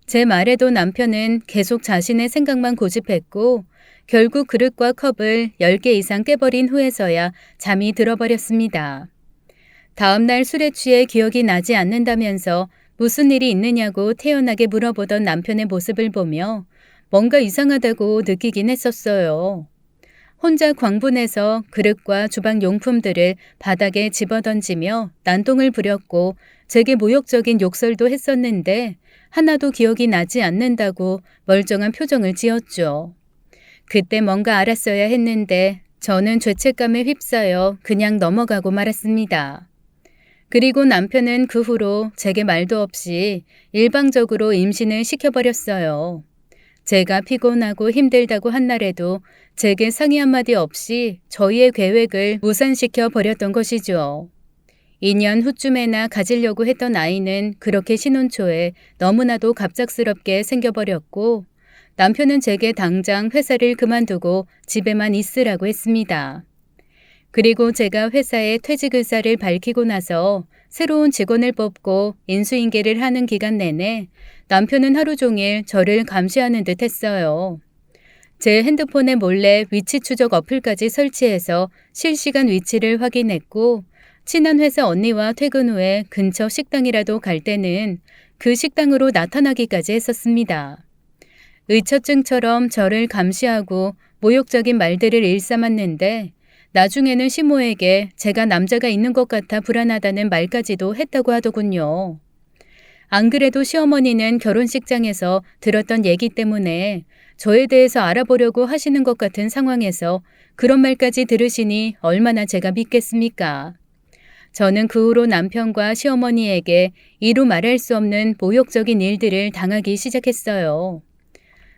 제 말에도 남편은 계속 자신의 생각만 고집했고 결국 그릇과 컵을 10개 이상 깨버린 후에서야 잠이 들어버렸습니다. 다음날 술에 취해 기억이 나지 않는다면서 무슨 일이 있느냐고 태연하게 물어보던 남편의 모습을 보며 뭔가 이상하다고 느끼긴 했었어요. 혼자 광분해서 그릇과 주방 용품들을 바닥에 집어던지며 난동을 부렸고 제게 모욕적인 욕설도 했었는데 하나도 기억이 나지 않는다고 멀쩡한 표정을 지었죠. 그때 뭔가 알았어야 했는데 저는 죄책감에 휩싸여 그냥 넘어가고 말았습니다. 그리고 남편은 그 후로 제게 말도 없이 일방적으로 임신을 시켜버렸어요. 제가 피곤하고 힘들다고 한 날에도 제게 상의 한마디 없이 저희의 계획을 무산시켜 버렸던 것이죠. 2년 후쯤에나 가지려고 했던 아이는 그렇게 신혼 초에 너무나도 갑작스럽게 생겨버렸고 남편은 제게 당장 회사를 그만두고 집에만 있으라고 했습니다. 그리고 제가 회사에 퇴직 의사를 밝히고 나서 새로운 직원을 뽑고 인수인계를 하는 기간 내내 남편은 하루 종일 저를 감시하는 듯 했어요. 제 핸드폰에 몰래 위치 추적 어플까지 설치해서 실시간 위치를 확인했고 친한 회사 언니와 퇴근 후에 근처 식당이라도 갈 때는 그 식당으로 나타나기까지 했었습니다. 의처증처럼 저를 감시하고 모욕적인 말들을 일삼았는데 나중에는 시모에게 제가 남자가 있는 것 같아 불안하다는 말까지도 했다고 하더군요. 안 그래도 시어머니는 결혼식장에서 들었던 얘기 때문에 저에 대해서 알아보려고 하시는 것 같은 상황에서 그런 말까지 들으시니 얼마나 제가 믿겠습니까? 저는 그 후로 남편과 시어머니에게 이루 말할 수 없는 모욕적인 일들을 당하기 시작했어요.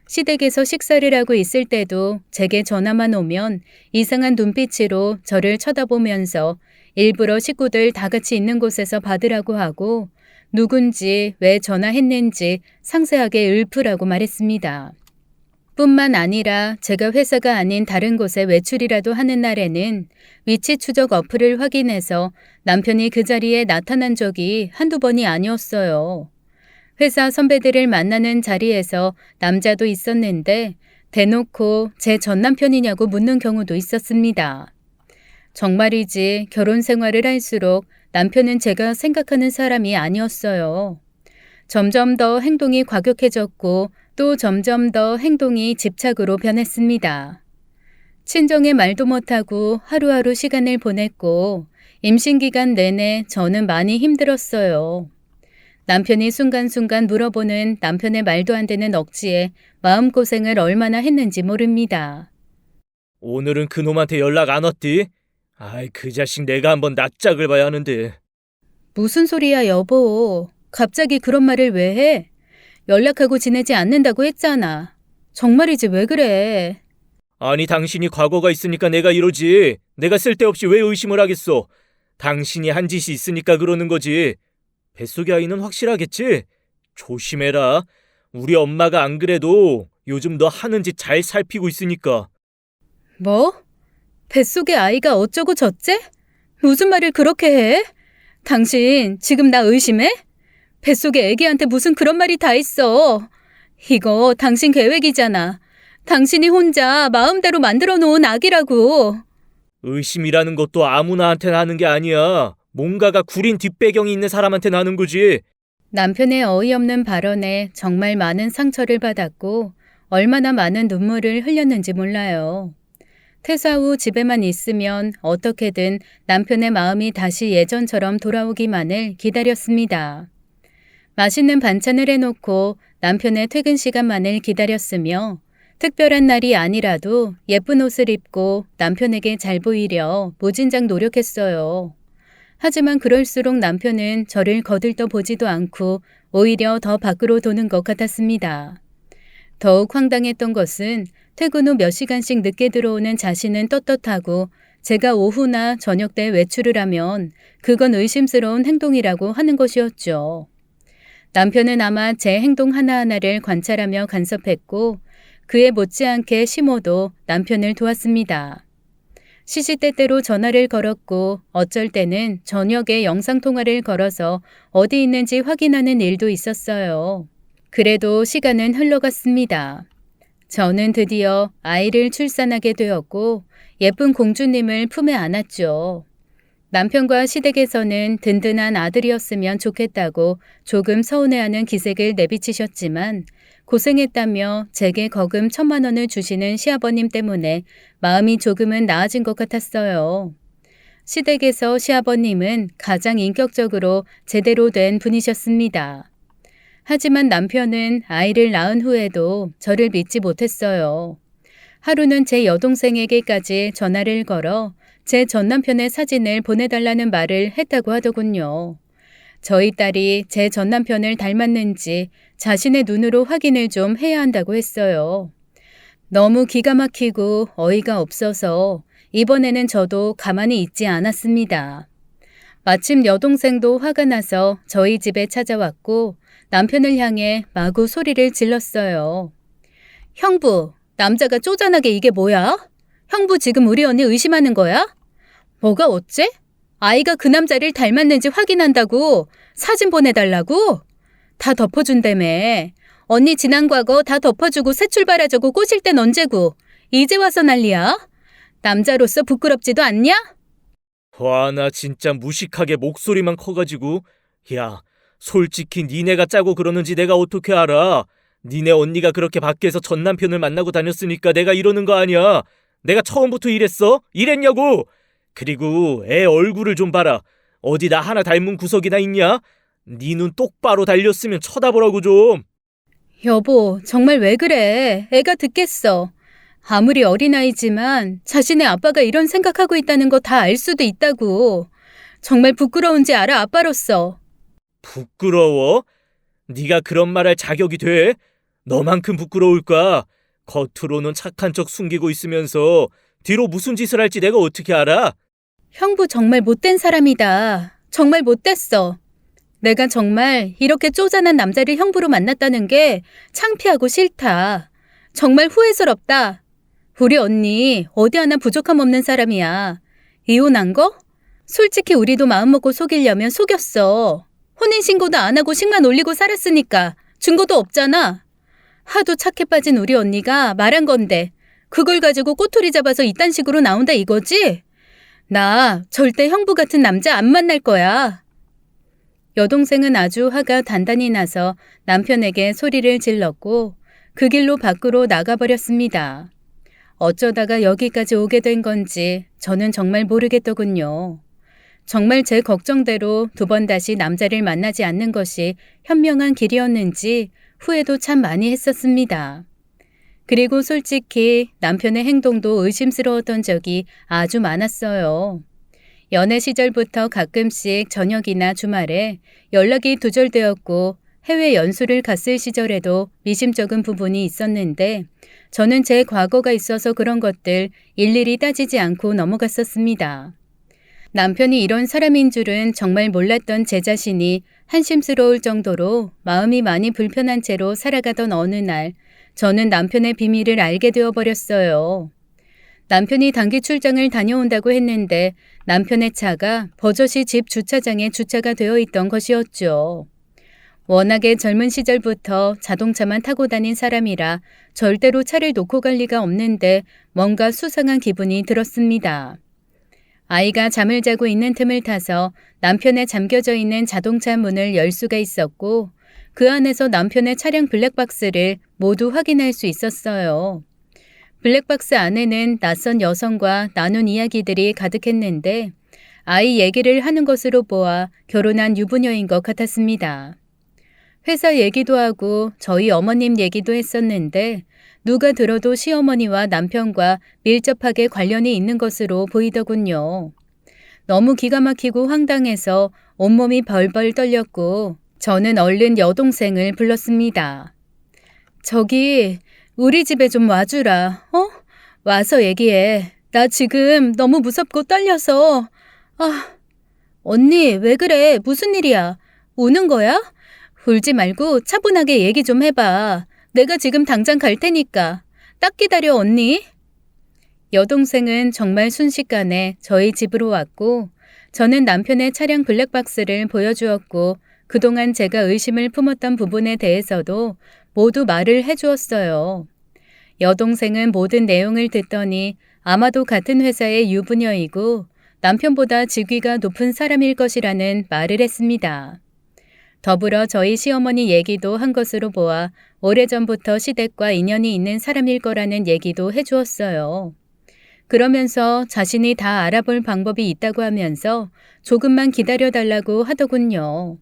시댁에서 식사를 하고 있을 때도 제게 전화만 오면 이상한 눈빛으로 저를 쳐다보면서 일부러 식구들 다 같이 있는 곳에서 받으라고 하고 누군지 왜 전화했는지 상세하게 읊으라고 말했습니다. 뿐만 아니라 제가 회사가 아닌 다른 곳에 외출이라도 하는 날에는 위치 추적 어플을 확인해서 남편이 그 자리에 나타난 적이 한두 번이 아니었어요. 회사 선배들을 만나는 자리에서 남자도 있었는데 대놓고 제 전 남편이냐고 묻는 경우도 있었습니다. 정말이지 결혼 생활을 할수록 남편은 제가 생각하는 사람이 아니었어요. 점점 더 행동이 과격해졌고 또 점점 더 행동이 집착으로 변했습니다. 친정에 말도 못하고 하루하루 시간을 보냈고 임신 기간 내내 저는 많이 힘들었어요. 남편이 순간순간 물어보는 남편의 말도 안 되는 억지에 마음고생을 얼마나 했는지 모릅니다. 오늘은 그놈한테 연락 안 왔디? 아이, 그 자식 내가 한번 낯짝을 봐야 하는데. 무슨 소리야 여보. 갑자기 그런 말을 왜 해? 연락하고 지내지 않는다고 했잖아. 정말이지 왜 그래? 아니, 당신이 과거가 있으니까 내가 이러지. 내가 쓸데없이 왜 의심을 하겠어? 당신이 한 짓이 있으니까 그러는 거지. 뱃속의 아이는 확실하겠지? 조심해라. 우리 엄마가 안 그래도 요즘 너 하는 짓 잘 살피고 있으니까. 뭐? 뱃속의 아이가 어쩌고 저째? 무슨 말을 그렇게 해? 당신 지금 나 의심해? 뱃속의 애기한테 무슨 그런 말이 다 있어. 이거 당신 계획이잖아. 당신이 혼자 마음대로 만들어 놓은 악이라고. 의심이라는 것도 아무나한테나 하는 게 아니야. 뭔가가 구린 뒷배경이 있는 사람한테 나는 거지. 남편의 어이없는 발언에 정말 많은 상처를 받았고 얼마나 많은 눈물을 흘렸는지 몰라요. 퇴사 후 집에만 있으면 어떻게든 남편의 마음이 다시 예전처럼 돌아오기만을 기다렸습니다. 맛있는 반찬을 해놓고 남편의 퇴근 시간만을 기다렸으며 특별한 날이 아니라도 예쁜 옷을 입고 남편에게 잘 보이려 무진장 노력했어요. 하지만 그럴수록 남편은 저를 거들떠 보지도 않고 오히려 더 밖으로 도는 것 같았습니다. 더욱 황당했던 것은 퇴근 후 몇 시간씩 늦게 들어오는 자신은 떳떳하고 제가 오후나 저녁 때 외출을 하면 그건 의심스러운 행동이라고 하는 것이었죠. 남편은 아마 제 행동 하나하나를 관찰하며 간섭했고 그에 못지않게 시모도 남편을 도왔습니다. 시시때때로 전화를 걸었고 어쩔 때는 저녁에 영상통화를 걸어서 어디 있는지 확인하는 일도 있었어요. 그래도 시간은 흘러갔습니다. 저는 드디어 아이를 출산하게 되었고 예쁜 공주님을 품에 안았죠. 남편과 시댁에서는 든든한 아들이었으면 좋겠다고 조금 서운해하는 기색을 내비치셨지만 고생했다며 제게 거금 1,000만 원을 주시는 시아버님 때문에 마음이 조금은 나아진 것 같았어요. 시댁에서 시아버님은 가장 인격적으로 제대로 된 분이셨습니다. 하지만 남편은 아이를 낳은 후에도 저를 믿지 못했어요. 하루는 제 여동생에게까지 전화를 걸어 제 전남편의 사진을 보내달라는 말을 했다고 하더군요. 저희 딸이 제 전남편을 닮았는지 자신의 눈으로 확인을 좀 해야 한다고 했어요. 너무 기가 막히고 어이가 없어서 이번에는 저도 가만히 있지 않았습니다. 마침 여동생도 화가 나서 저희 집에 찾아왔고 남편을 향해 마구 소리를 질렀어요. 형부, 남자가 쪼잔하게 이게 뭐야? 형부 지금 우리 언니 의심하는 거야? 뭐가 어째? 아이가 그 남자를 닮았는지 확인한다고 사진 보내달라고? 다 덮어준다며. 언니 지난 과거 다 덮어주고 새 출발하자고 꼬실 땐 언제고. 이제 와서 난리야? 남자로서 부끄럽지도 않냐? 와, 나 진짜 무식하게 목소리만 커가지고. 야, 솔직히 니네가 짜고 그러는지 내가 어떻게 알아? 니네 언니가 그렇게 밖에서 전 남편을 만나고 다녔으니까 내가 이러는 거 아니야. 내가 처음부터 이랬어? 이랬냐고? 그리고 애 얼굴을 좀 봐라. 어디 나 하나 닮은 구석이나 있냐? 네 눈 똑바로 달렸으면 쳐다보라고 좀. 여보, 정말 왜 그래? 애가 듣겠어. 아무리 어린아이지만 자신의 아빠가 이런 생각하고 있다는 거 다 알 수도 있다고. 정말 부끄러운지 알아, 아빠로서. 부끄러워? 네가 그런 말 할 자격이 돼? 너만큼 부끄러울까? 겉으로는 착한 척 숨기고 있으면서 뒤로 무슨 짓을 할지 내가 어떻게 알아? 형부 정말 못된 사람이다. 정말 못됐어. 내가 정말 이렇게 쪼잔한 남자를 형부로 만났다는 게 창피하고 싫다. 정말 후회스럽다. 우리 언니 어디 하나 부족함 없는 사람이야. 이혼한 거? 솔직히 우리도 마음먹고 속이려면 속였어. 혼인신고도 안 하고 식만 올리고 살았으니까 증거도 없잖아. 하도 착해 빠진 우리 언니가 말한 건데 그걸 가지고 꼬투리 잡아서 이딴 식으로 나온다 이거지? 나 절대 형부 같은 남자 안 만날 거야. 여동생은 아주 화가 단단히 나서 남편에게 소리를 질렀고 그 길로 밖으로 나가버렸습니다. 어쩌다가 여기까지 오게 된 건지 저는 정말 모르겠더군요. 정말 제 걱정대로 2번 다시 남자를 만나지 않는 것이 현명한 길이었는지 후회도 참 많이 했었습니다. 그리고 솔직히 남편의 행동도 의심스러웠던 적이 아주 많았어요. 연애 시절부터 가끔씩 저녁이나 주말에 연락이 두절되었고 해외 연수를 갔을 시절에도 미심쩍은 부분이 있었는데 저는 제 과거가 있어서 그런 것들 일일이 따지지 않고 넘어갔었습니다. 남편이 이런 사람인 줄은 정말 몰랐던 제 자신이 한심스러울 정도로 마음이 많이 불편한 채로 살아가던 어느 날 저는 남편의 비밀을 알게 되어 버렸어요. 남편이 단기 출장을 다녀온다고 했는데 남편의 차가 버젓이 집 주차장에 주차가 되어 있던 것이었죠. 워낙에 젊은 시절부터 자동차만 타고 다닌 사람이라 절대로 차를 놓고 갈 리가 없는데 뭔가 수상한 기분이 들었습니다. 아이가 잠을 자고 있는 틈을 타서 남편의 잠겨져 있는 자동차 문을 열 수가 있었고 그 안에서 남편의 차량 블랙박스를 모두 확인할 수 있었어요. 블랙박스 안에는 낯선 여성과 나눈 이야기들이 가득했는데 아이 얘기를 하는 것으로 보아 결혼한 유부녀인 것 같았습니다. 회사 얘기도 하고 저희 어머님 얘기도 했었는데 누가 들어도 시어머니와 남편과 밀접하게 관련이 있는 것으로 보이더군요. 너무 기가 막히고 황당해서 온몸이 벌벌 떨렸고 저는 얼른 여동생을 불렀습니다. 저기 우리 집에 좀 와주라. 와서 얘기해. 나 지금 너무 무섭고 떨려서. 언니 왜 그래? 무슨 일이야? 우는 거야? 울지 말고 차분하게 얘기 좀 해봐. 내가 지금 당장 갈 테니까. 딱 기다려 언니. 여동생은 정말 순식간에 저희 집으로 왔고 저는 남편의 차량 블랙박스를 보여주었고 그동안 제가 의심을 품었던 부분에 대해서도 모두 말을 해주었어요. 여동생은 모든 내용을 듣더니 아마도 같은 회사의 유부녀이고 남편보다 직위가 높은 사람일 것이라는 말을 했습니다. 더불어 저희 시어머니 얘기도 한 것으로 보아 오래전부터 시댁과 인연이 있는 사람일 거라는 얘기도 해주었어요. 그러면서 자신이 다 알아볼 방법이 있다고 하면서 조금만 기다려달라고 하더군요.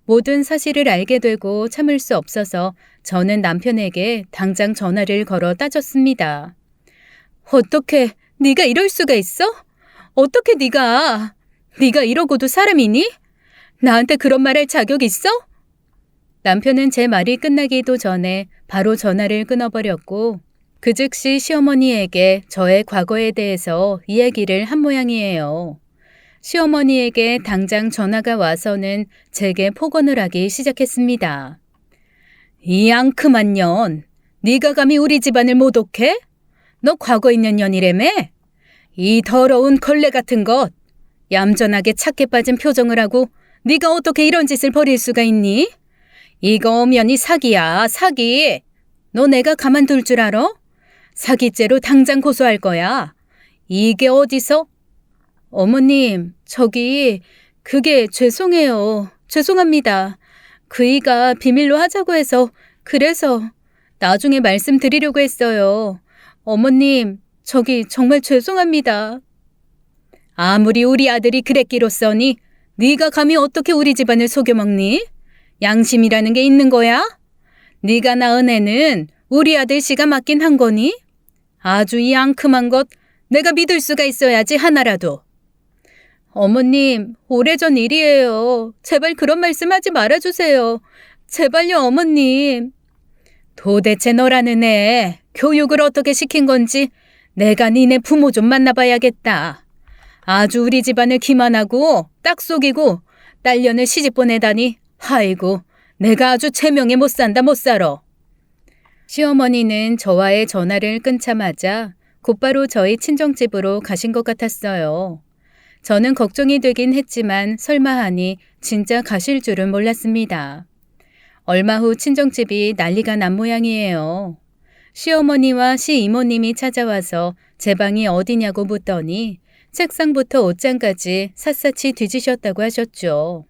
모든 사실을 알게 되고 참을 수 없어서 저는 남편에게 당장 전화를 걸어 따졌습니다. 어떻게 네가 이럴 수가 있어? 어떻게 네가 이러고도 사람이니? 나한테 그런 말 할 자격 있어? 남편은 제 말이 끝나기도 전에 바로 전화를 끊어버렸고 그 즉시 시어머니에게 저의 과거에 대해서 이야기를 한 모양이에요. 시어머니에게 당장 전화가 와서는 제게 폭언을 하기 시작했습니다. 이 앙큼한 년, 네가 감히 우리 집안을 모독해? 너 과거 있는 년이라며? 이 더러운 걸레 같은 것, 얌전하게 착해 빠진 표정을 하고 네가 어떻게 이런 짓을 벌일 수가 있니? 이거 엄연히 사기야, 사기. 너 내가 가만둘 줄 알아? 사기죄로 당장 고소할 거야. 이게 어디서? 어머님, 그게 죄송해요. 죄송합니다. 그이가 비밀로 하자고 해서 그래서 나중에 말씀드리려고 했어요. 어머님, 정말 죄송합니다. 아무리 우리 아들이 그랬기로써니 네가 감히 어떻게 우리 집안을 속여먹니? 양심이라는 게 있는 거야? 네가 낳은 애는 우리 아들 씨가 맡긴 한 거니? 아주 이 앙큼한 것 내가 믿을 수가 있어야지 하나라도. 어머님, 오래전 일이에요. 제발 그런 말씀하지 말아주세요. 제발요, 어머님. 도대체 너라는 애 교육을 어떻게 시킨 건지 내가 니네 부모 좀 만나봐야겠다. 아주 우리 집안을 기만하고 딱 속이고 딸년을 시집 보내다니 아이고 내가 아주 제명에 못 산다 못 살아. 시어머니는 저와의 전화를 끊자마자 곧바로 저희 친정집으로 가신 것 같았어요. 저는 걱정이 되긴 했지만 설마 하니 진짜 가실 줄은 몰랐습니다. 얼마 후 친정집이 난리가 난 모양이에요. 시어머니와 시이모님이 찾아와서 제 방이 어디냐고 묻더니 책상부터 옷장까지 샅샅이 뒤지셨다고 하셨죠.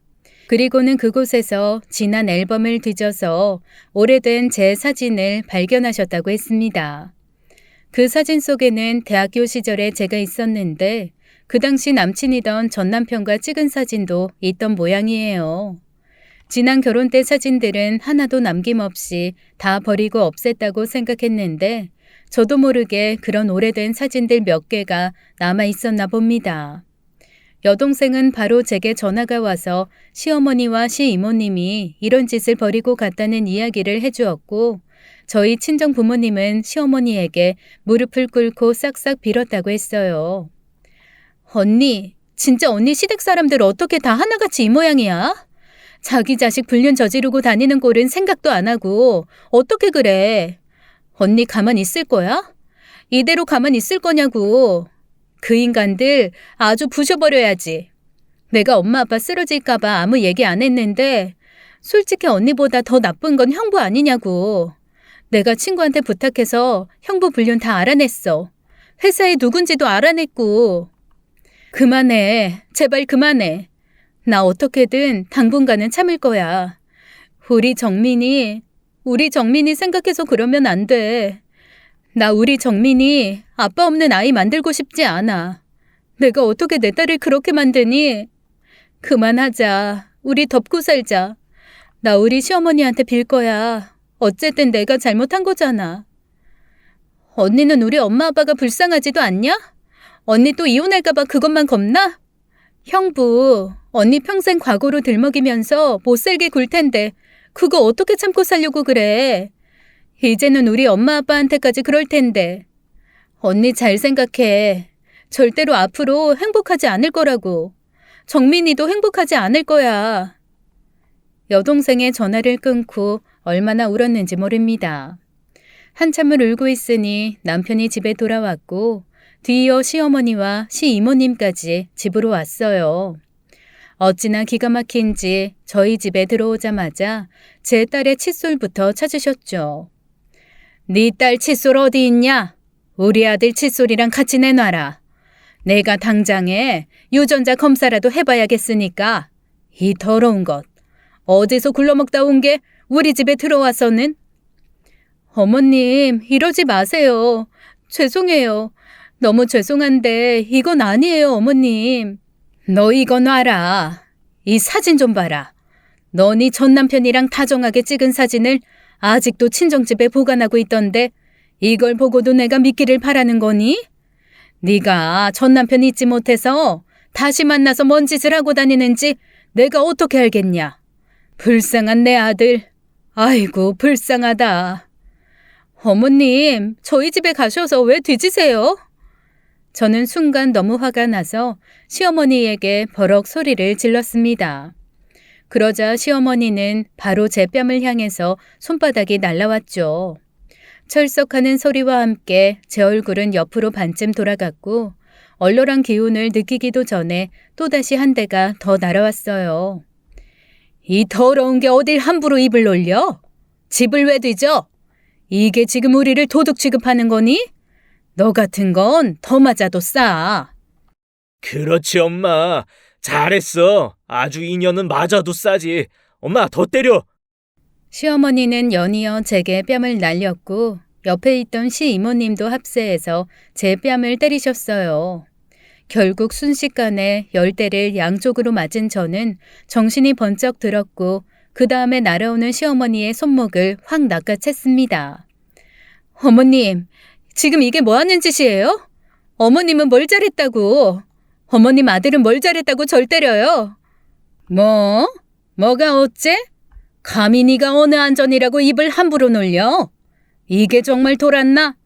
그리고는 그곳에서 지난 앨범을 뒤져서 오래된 제 사진을 발견하셨다고 했습니다. 그 사진 속에는 대학교 시절에 제가 있었는데 그 당시 남친이던 전 남편과 찍은 사진도 있던 모양이에요. 지난 결혼 때 사진들은 하나도 남김없이 다 버리고 없앴다고 생각했는데 저도 모르게 그런 오래된 사진들 몇 개가 남아 있었나 봅니다. 여동생은 바로 제게 전화가 와서 시어머니와 시이모님이 이런 짓을 벌이고 갔다는 이야기를 해주었고, 저희 친정 부모님은 시어머니에게 무릎을 꿇고 싹싹 빌었다고 했어요. 언니, 진짜 언니 시댁 사람들 어떻게 다 하나같이 이 모양이야? 자기 자식 불륜 저지르고 다니는 꼴은 생각도 안 하고 어떻게 그래? 언니 가만 있을 거야? 이대로 가만 있을 거냐고. 그 인간들 아주 부셔버려야지. 내가 엄마 아빠 쓰러질까 봐 아무 얘기 안 했는데 솔직히 언니보다 더 나쁜 건 형부 아니냐고. 내가 친구한테 부탁해서 형부 불륜 다 알아냈어. 회사에 누군지도 알아냈고. 그만해. 제발 그만해. 나 어떻게든 당분간은 참을 거야. 우리 정민이 생각해서 그러면 안 돼. 나 우리 정민이 아빠 없는 아이 만들고 싶지 않아. 내가 어떻게 내 딸을 그렇게 만드니? 그만하자. 우리 덮고 살자. 나 우리 시어머니한테 빌 거야. 어쨌든 내가 잘못한 거잖아. 언니는 우리 엄마 아빠가 불쌍하지도 않냐? 언니 또 이혼할까 봐 그것만 겁나? 형부, 언니 평생 과거로 들먹이면서 못 살게 굴 텐데 그거 어떻게 참고 살려고 그래? 이제는 우리 엄마 아빠한테까지 그럴 텐데. 언니 잘 생각해. 절대로 앞으로 행복하지 않을 거라고. 정민이도 행복하지 않을 거야. 여동생의 전화를 끊고 얼마나 울었는지 모릅니다. 한참을 울고 있으니 남편이 집에 돌아왔고 뒤이어 시어머니와 시이모님까지 집으로 왔어요. 어찌나 기가 막힌지 저희 집에 들어오자마자 제 딸의 칫솔부터 찾으셨죠. 네 딸 칫솔 어디 있냐? 우리 아들 칫솔이랑 같이 내놔라. 내가 당장에 유전자 검사라도 해봐야겠으니까 이 더러운 것 어디서 굴러먹다 온 게 우리 집에 들어와서는. 어머님, 이러지 마세요. 죄송해요. 너무 죄송한데 이건 아니에요, 어머님. 너 이거 놔라. 이 사진 좀 봐라. 너 네 전 남편이랑 다정하게 찍은 사진을 아직도 친정집에 보관하고 있던데 이걸 보고도 내가 믿기를 바라는 거니? 네가 전 남편 잊지 못해서 다시 만나서 뭔 짓을 하고 다니는지 내가 어떻게 알겠냐. 불쌍한 내 아들. 아이고 불쌍하다. 어머님, 저희 집에 가셔서 왜 뒤지세요? 저는 순간 너무 화가 나서 시어머니에게 버럭 소리를 질렀습니다. 그러자 시어머니는 바로 제 뺨을 향해서 손바닥이 날라왔죠. 철썩하는 소리와 함께 제 얼굴은 옆으로 반쯤 돌아갔고 얼얼한 기운을 느끼기도 전에 또다시 한 대가 더 날아왔어요. 이 더러운 게 어딜 함부로 입을 놀려? 집을 왜 뒤져? 이게 지금 우리를 도둑 취급하는 거니? 너 같은 건 더 맞아도 싸. 그렇지, 엄마. 잘했어. 아주 인연은 맞아도 싸지. 엄마, 더 때려. 시어머니는 연이어 제게 뺨을 날렸고 옆에 있던 시이모님도 합세해서 제 뺨을 때리셨어요. 결국 순식간에 10대를 양쪽으로 맞은 저는 정신이 번쩍 들었고 그 다음에 날아오는 시어머니의 손목을 확 낚아챘습니다. 어머님, 지금 이게 뭐 하는 짓이에요? 어머님은 뭘 잘했다고? 어머님 아들은 뭘 잘했다고 절 때려요? 뭐? 뭐가 어째? 감히 네가 어느 안전이라고 입을 함부로 놀려? 이게 정말 돌았나?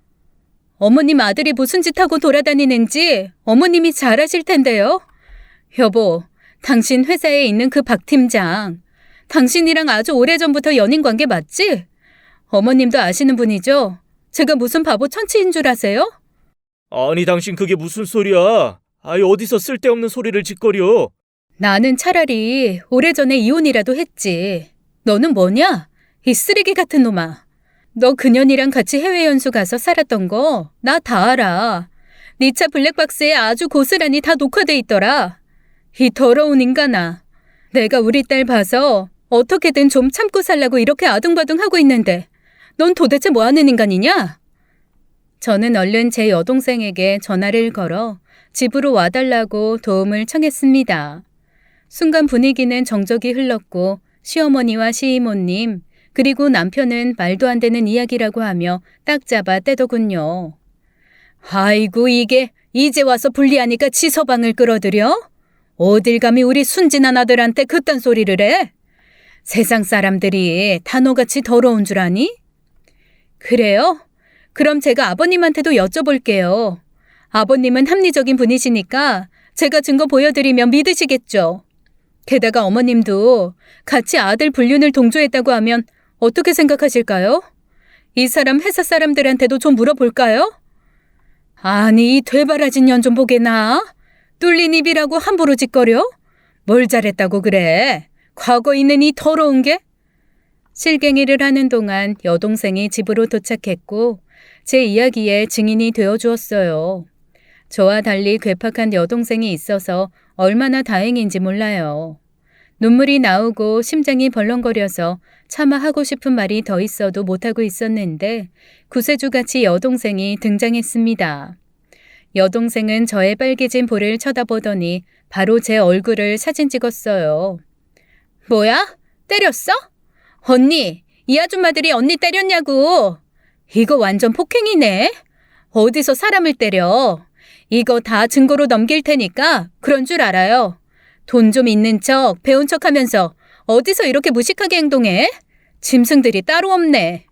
어머님 아들이 무슨 짓 하고 돌아다니는지 어머님이 잘 아실 텐데요. 여보, 당신 회사에 있는 그 박 팀장. 당신이랑 아주 오래전부터 연인 관계 맞지? 어머님도 아시는 분이죠? 제가 무슨 바보 천치인 줄 아세요? 아니, 당신 그게 무슨 소리야? 아이, 어디서 쓸데없는 소리를 짓거려? 나는 차라리 오래전에 이혼이라도 했지. 너는 뭐냐? 이 쓰레기 같은 놈아. 너 그년이랑 같이 해외 연수 가서 살았던 거 나 다 알아. 네 차 블랙박스에 아주 고스란히 다 녹화돼 있더라. 이 더러운 인간아. 내가 우리 딸 봐서 어떻게든 좀 참고 살라고 이렇게 아둥바둥 하고 있는데 넌 도대체 뭐 하는 인간이냐? 저는 얼른 제 여동생에게 전화를 걸어 집으로 와달라고 도움을 청했습니다. 순간 분위기는 정적이 흘렀고 시어머니와 시이모님 그리고 남편은 말도 안 되는 이야기라고 하며 딱 잡아 떼더군요. 아이고 이게 이제 와서 불리하니까 지서방을 끌어들여? 어딜 감히 우리 순진한 아들한테 그딴 소리를 해? 세상 사람들이 단어같이 더러운 줄 아니? 그래요? 그럼 제가 아버님한테도 여쭤볼게요. 아버님은 합리적인 분이시니까 제가 증거 보여드리면 믿으시겠죠. 게다가 어머님도 같이 아들 불륜을 동조했다고 하면 어떻게 생각하실까요? 이 사람 회사 사람들한테도 좀 물어볼까요? 아니, 이 되바라진 년 좀 보게나. 뚫린 입이라고 함부로 짓거려? 뭘 잘했다고 그래? 과거 있는 이 더러운 게? 실갱이를 하는 동안 여동생이 집으로 도착했고 제 이야기에 증인이 되어주었어요. 저와 달리 괴팍한 여동생이 있어서 얼마나 다행인지 몰라요. 눈물이 나오고 심장이 벌렁거려서 차마 하고 싶은 말이 더 있어도 못하고 있었는데 구세주같이 여동생이 등장했습니다. 여동생은 저의 빨개진 볼을 쳐다보더니 바로 제 얼굴을 사진 찍었어요. 뭐야? 때렸어? 언니, 이 아줌마들이 언니 때렸냐고. 이거 완전 폭행이네. 어디서 사람을 때려. 이거 다 증거로 넘길 테니까 그런 줄 알아요. 돈 좀 있는 척, 배운 척 하면서 어디서 이렇게 무식하게 행동해? 짐승들이 따로 없네.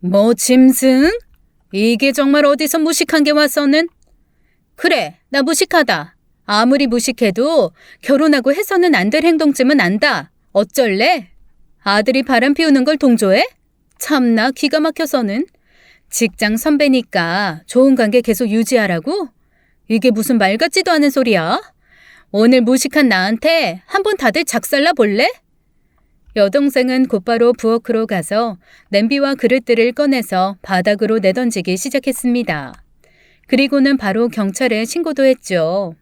뭐 짐승? 이게 정말 어디서 무식한 게 와서는? 그래, 나 무식하다. 아무리 무식해도 결혼하고 해서는 안 될 행동쯤은 안다. 어쩔래? 아들이 바람 피우는 걸 동조해? 참나 기가 막혀서는. 직장 선배니까 좋은 관계 계속 유지하라고? 이게 무슨 말 같지도 않은 소리야? 오늘 무식한 나한테 한번 다들 작살나 볼래? 여동생은 곧바로 부엌으로 가서 냄비와 그릇들을 꺼내서 바닥으로 내던지기 시작했습니다. 그리고는 바로 경찰에 신고도 했죠.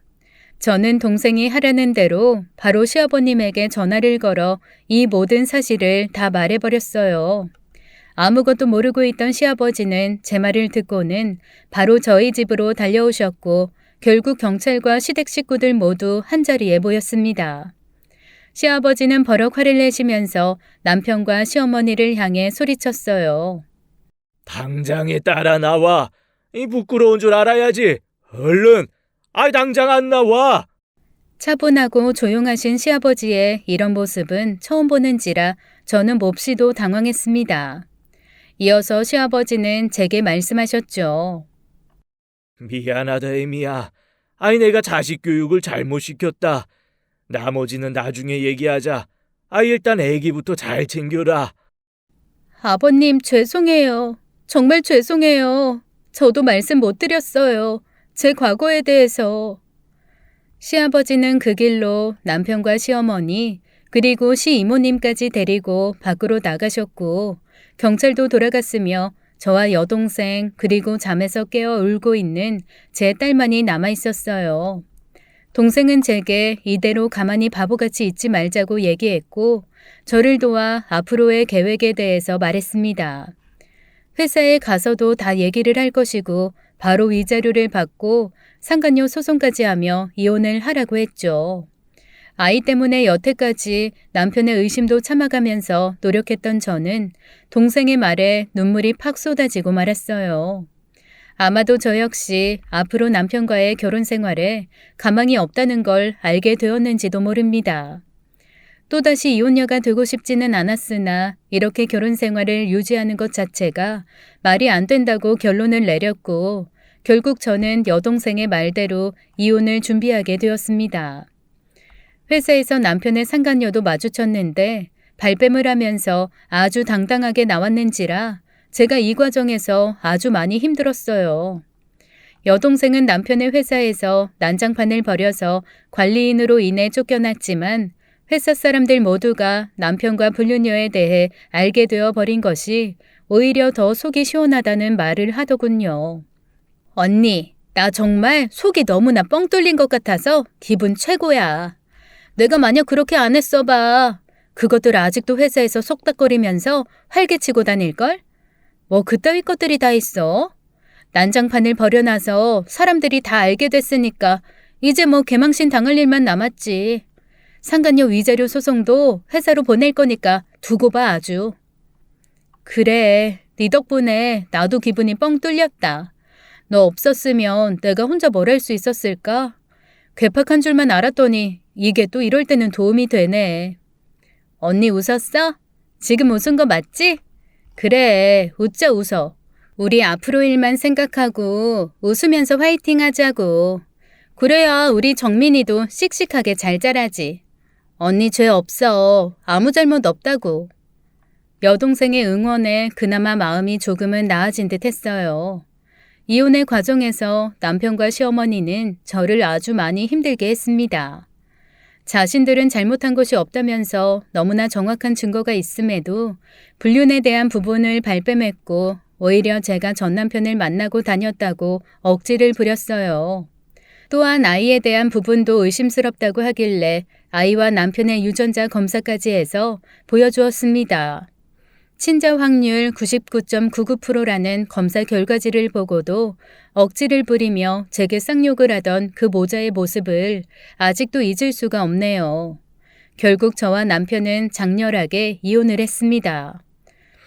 저는 동생이 하라는 대로 바로 시아버님에게 전화를 걸어 이 모든 사실을 다 말해버렸어요. 아무것도 모르고 있던 시아버지는 제 말을 듣고는 바로 저희 집으로 달려오셨고 결국 경찰과 시댁 식구들 모두 한자리에 모였습니다. 시아버지는 버럭 화를 내시면서 남편과 시어머니를 향해 소리쳤어요. 당장에 따라 나와. 이 부끄러운 줄 알아야지. 얼른. 당장 안 나와. 차분하고 조용하신 시아버지의 이런 모습은 처음 보는지라 저는 몹시도 당황했습니다. 이어서 시아버지는 제게 말씀하셨죠. 미안하다, 에미야. 내가 자식 교육을 잘못 시켰다. 나머지는 나중에 얘기하자. 일단 애기부터 잘 챙겨라. 아버님 죄송해요. 정말 죄송해요. 저도 말씀 못 드렸어요. 제 과거에 대해서. 시아버지는 그 길로 남편과 시어머니 그리고 시이모님까지 데리고 밖으로 나가셨고 경찰도 돌아갔으며 저와 여동생 그리고 잠에서 깨어 울고 있는 제 딸만이 남아 있었어요. 동생은 제게 이대로 가만히 바보같이 있지 말자고 얘기했고 저를 도와 앞으로의 계획에 대해서 말했습니다. 회사에 가서도 다 얘기를 할 것이고 바로 위자료를 받고 상간녀 소송까지 하며 이혼을 하라고 했죠. 아이 때문에 여태까지 남편의 의심도 참아가면서 노력했던 저는 동생의 말에 눈물이 팍 쏟아지고 말았어요. 아마도 저 역시 앞으로 남편과의 결혼 생활에 가망이 없다는 걸 알게 되었는지도 모릅니다. 또다시 이혼녀가 되고 싶지는 않았으나 이렇게 결혼 생활을 유지하는 것 자체가 말이 안 된다고 결론을 내렸고 결국 저는 여동생의 말대로 이혼을 준비하게 되었습니다. 회사에서 남편의 상간녀도 마주쳤는데 발뺌을 하면서 아주 당당하게 나왔는지라 제가 이 과정에서 아주 많이 힘들었어요. 여동생은 남편의 회사에서 난장판을 벌여서 관리인으로 인해 쫓겨났지만 회사 사람들 모두가 남편과 불륜녀에 대해 알게 되어 버린 것이 오히려 더 속이 시원하다는 말을 하더군요. 언니, 나 정말 속이 너무나 뻥 뚫린 것 같아서 기분 최고야. 내가 만약 그렇게 안 했어 봐. 그것들 아직도 회사에서 속닥거리면서 활개치고 다닐걸? 뭐 그따위 것들이 다 있어. 난장판을 버려놔서 사람들이 다 알게 됐으니까 이제 뭐 개망신 당할 일만 남았지. 상간녀 위자료 소송도 회사로 보낼 거니까 두고 봐 아주. 그래, 네 덕분에 나도 기분이 뻥 뚫렸다. 너 없었으면 내가 혼자 뭘 할 수 있었을까? 괴팍한 줄만 알았더니 이게 또 이럴 때는 도움이 되네. 언니 웃었어? 지금 웃은 거 맞지? 그래, 웃자 웃어. 우리 앞으로 일만 생각하고 웃으면서 화이팅 하자고. 그래야 우리 정민이도 씩씩하게 잘 자라지. 언니 죄 없어. 아무 잘못 없다고. 여동생의 응원에 그나마 마음이 조금은 나아진 듯 했어요. 이혼의 과정에서 남편과 시어머니는 저를 아주 많이 힘들게 했습니다. 자신들은 잘못한 것이 없다면서 너무나 정확한 증거가 있음에도 불륜에 대한 부분을 발뺌했고 오히려 제가 전 남편을 만나고 다녔다고 억지를 부렸어요. 또한 아이에 대한 부분도 의심스럽다고 하길래 아이와 남편의 유전자 검사까지 해서 보여주었습니다. 친자 확률 99.99%라는 검사 결과지를 보고도 억지를 부리며 제게 쌍욕을 하던 그 모자의 모습을 아직도 잊을 수가 없네요. 결국 저와 남편은 장렬하게 이혼을 했습니다.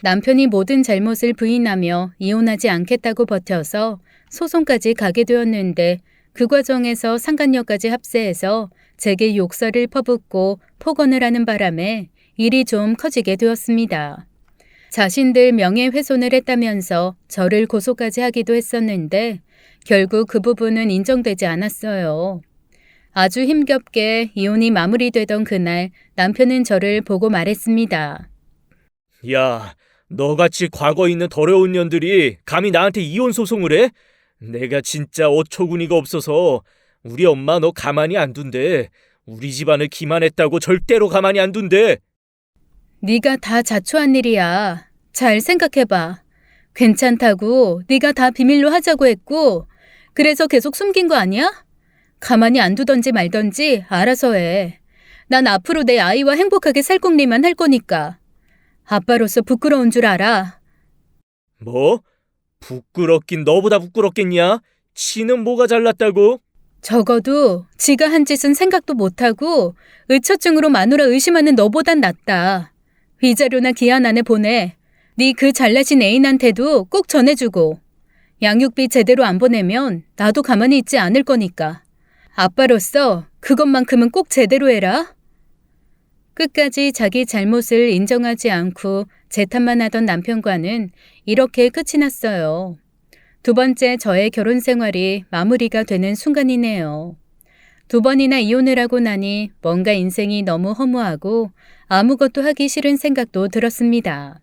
남편이 모든 잘못을 부인하며 이혼하지 않겠다고 버텨서 소송까지 가게 되었는데 그 과정에서 상간녀까지 합세해서 제게 욕설을 퍼붓고 폭언을 하는 바람에 일이 좀 커지게 되었습니다. 자신들 명예훼손을 했다면서 저를 고소까지 하기도 했었는데 결국 그 부분은 인정되지 않았어요. 아주 힘겹게 이혼이 마무리되던 그날 남편은 저를 보고 말했습니다. 야, 너같이 과거 있는 더러운 년들이 감히 나한테 이혼 소송을 해? 내가 진짜 어처구니가 없어서 우리 엄마 너 가만히 안 둔대. 우리 집안을 기만했다고 절대로 가만히 안 둔대. 네가 다 자초한 일이야. 잘 생각해봐. 괜찮다고 네가 다 비밀로 하자고 했고 그래서 계속 숨긴 거 아니야? 가만히 안 두던지 말던지 알아서 해. 난 앞으로 내 아이와 행복하게 살 궁리만 할 거니까. 아빠로서 부끄러운 줄 알아. 뭐? 부끄럽긴 너보다 부끄럽겠냐? 치는 뭐가 잘났다고? 적어도 지가 한 짓은 생각도 못하고 의처증으로 마누라 의심하는 너보단 낫다. 위자료나 기한 안에 보내. 네 그 잘나신 애인한테도 꼭 전해주고. 양육비 제대로 안 보내면 나도 가만히 있지 않을 거니까. 아빠로서 그것만큼은 꼭 제대로 해라. 끝까지 자기 잘못을 인정하지 않고 제 탓만 하던 남편과는 이렇게 끝이 났어요. 두 번째 저의 결혼 생활이 마무리가 되는 순간이네요. 2번이나 이혼을 하고 나니 뭔가 인생이 너무 허무하고 아무것도 하기 싫은 생각도 들었습니다.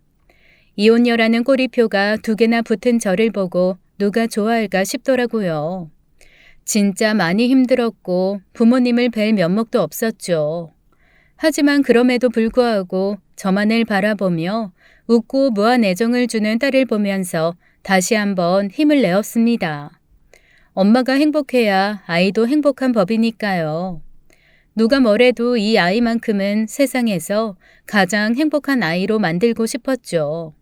이혼녀라는 꼬리표가 2개나 붙은 저를 보고 누가 좋아할까 싶더라고요. 진짜 많이 힘들었고 부모님을 뵐 면목도 없었죠. 하지만 그럼에도 불구하고 저만을 바라보며 웃고 무한 애정을 주는 딸을 보면서 다시 한번 힘을 내었습니다. 엄마가 행복해야 아이도 행복한 법이니까요. 누가 뭐래도 이 아이만큼은 세상에서 가장 행복한 아이로 만들고 싶었죠.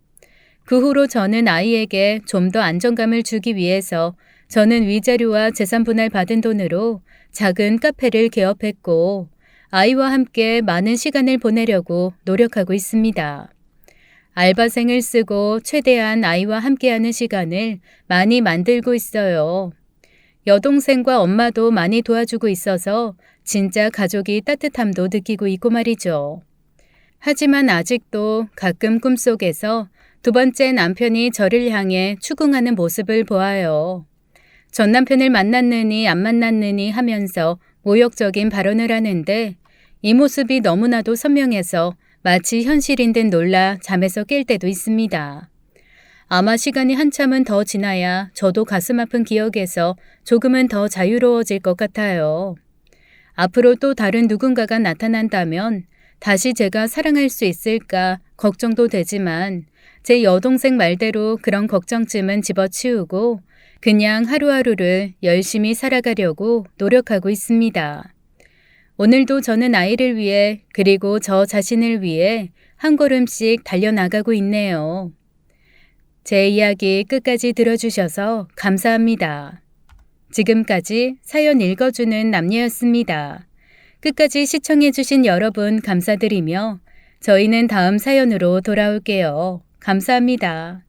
그 후로 저는 아이에게 좀 더 안정감을 주기 위해서 저는 위자료와 재산 분할 받은 돈으로 작은 카페를 개업했고 아이와 함께 많은 시간을 보내려고 노력하고 있습니다. 알바생을 쓰고 최대한 아이와 함께하는 시간을 많이 만들고 있어요. 여동생과 엄마도 많이 도와주고 있어서 진짜 가족이 따뜻함도 느끼고 있고 말이죠. 하지만 아직도 가끔 꿈속에서 2번째 남편이 저를 향해 추궁하는 모습을 보아요. 전 남편을 만났느니 안 만났느니 하면서 모욕적인 발언을 하는데 이 모습이 너무나도 선명해서 마치 현실인 듯 놀라 잠에서 깰 때도 있습니다. 아마 시간이 한참은 더 지나야 저도 가슴 아픈 기억에서 조금은 더 자유로워질 것 같아요. 앞으로 또 다른 누군가가 나타난다면 다시 제가 사랑할 수 있을까 걱정도 되지만 제 여동생 말대로 그런 걱정쯤은 집어치우고 그냥 하루하루를 열심히 살아가려고 노력하고 있습니다. 오늘도 저는 아이를 위해 그리고 저 자신을 위해 한 걸음씩 달려나가고 있네요. 제 이야기 끝까지 들어주셔서 감사합니다. 지금까지 사연 읽어주는 남녀였습니다. 끝까지 시청해주신 여러분 감사드리며 저희는 다음 사연으로 돌아올게요. 감사합니다.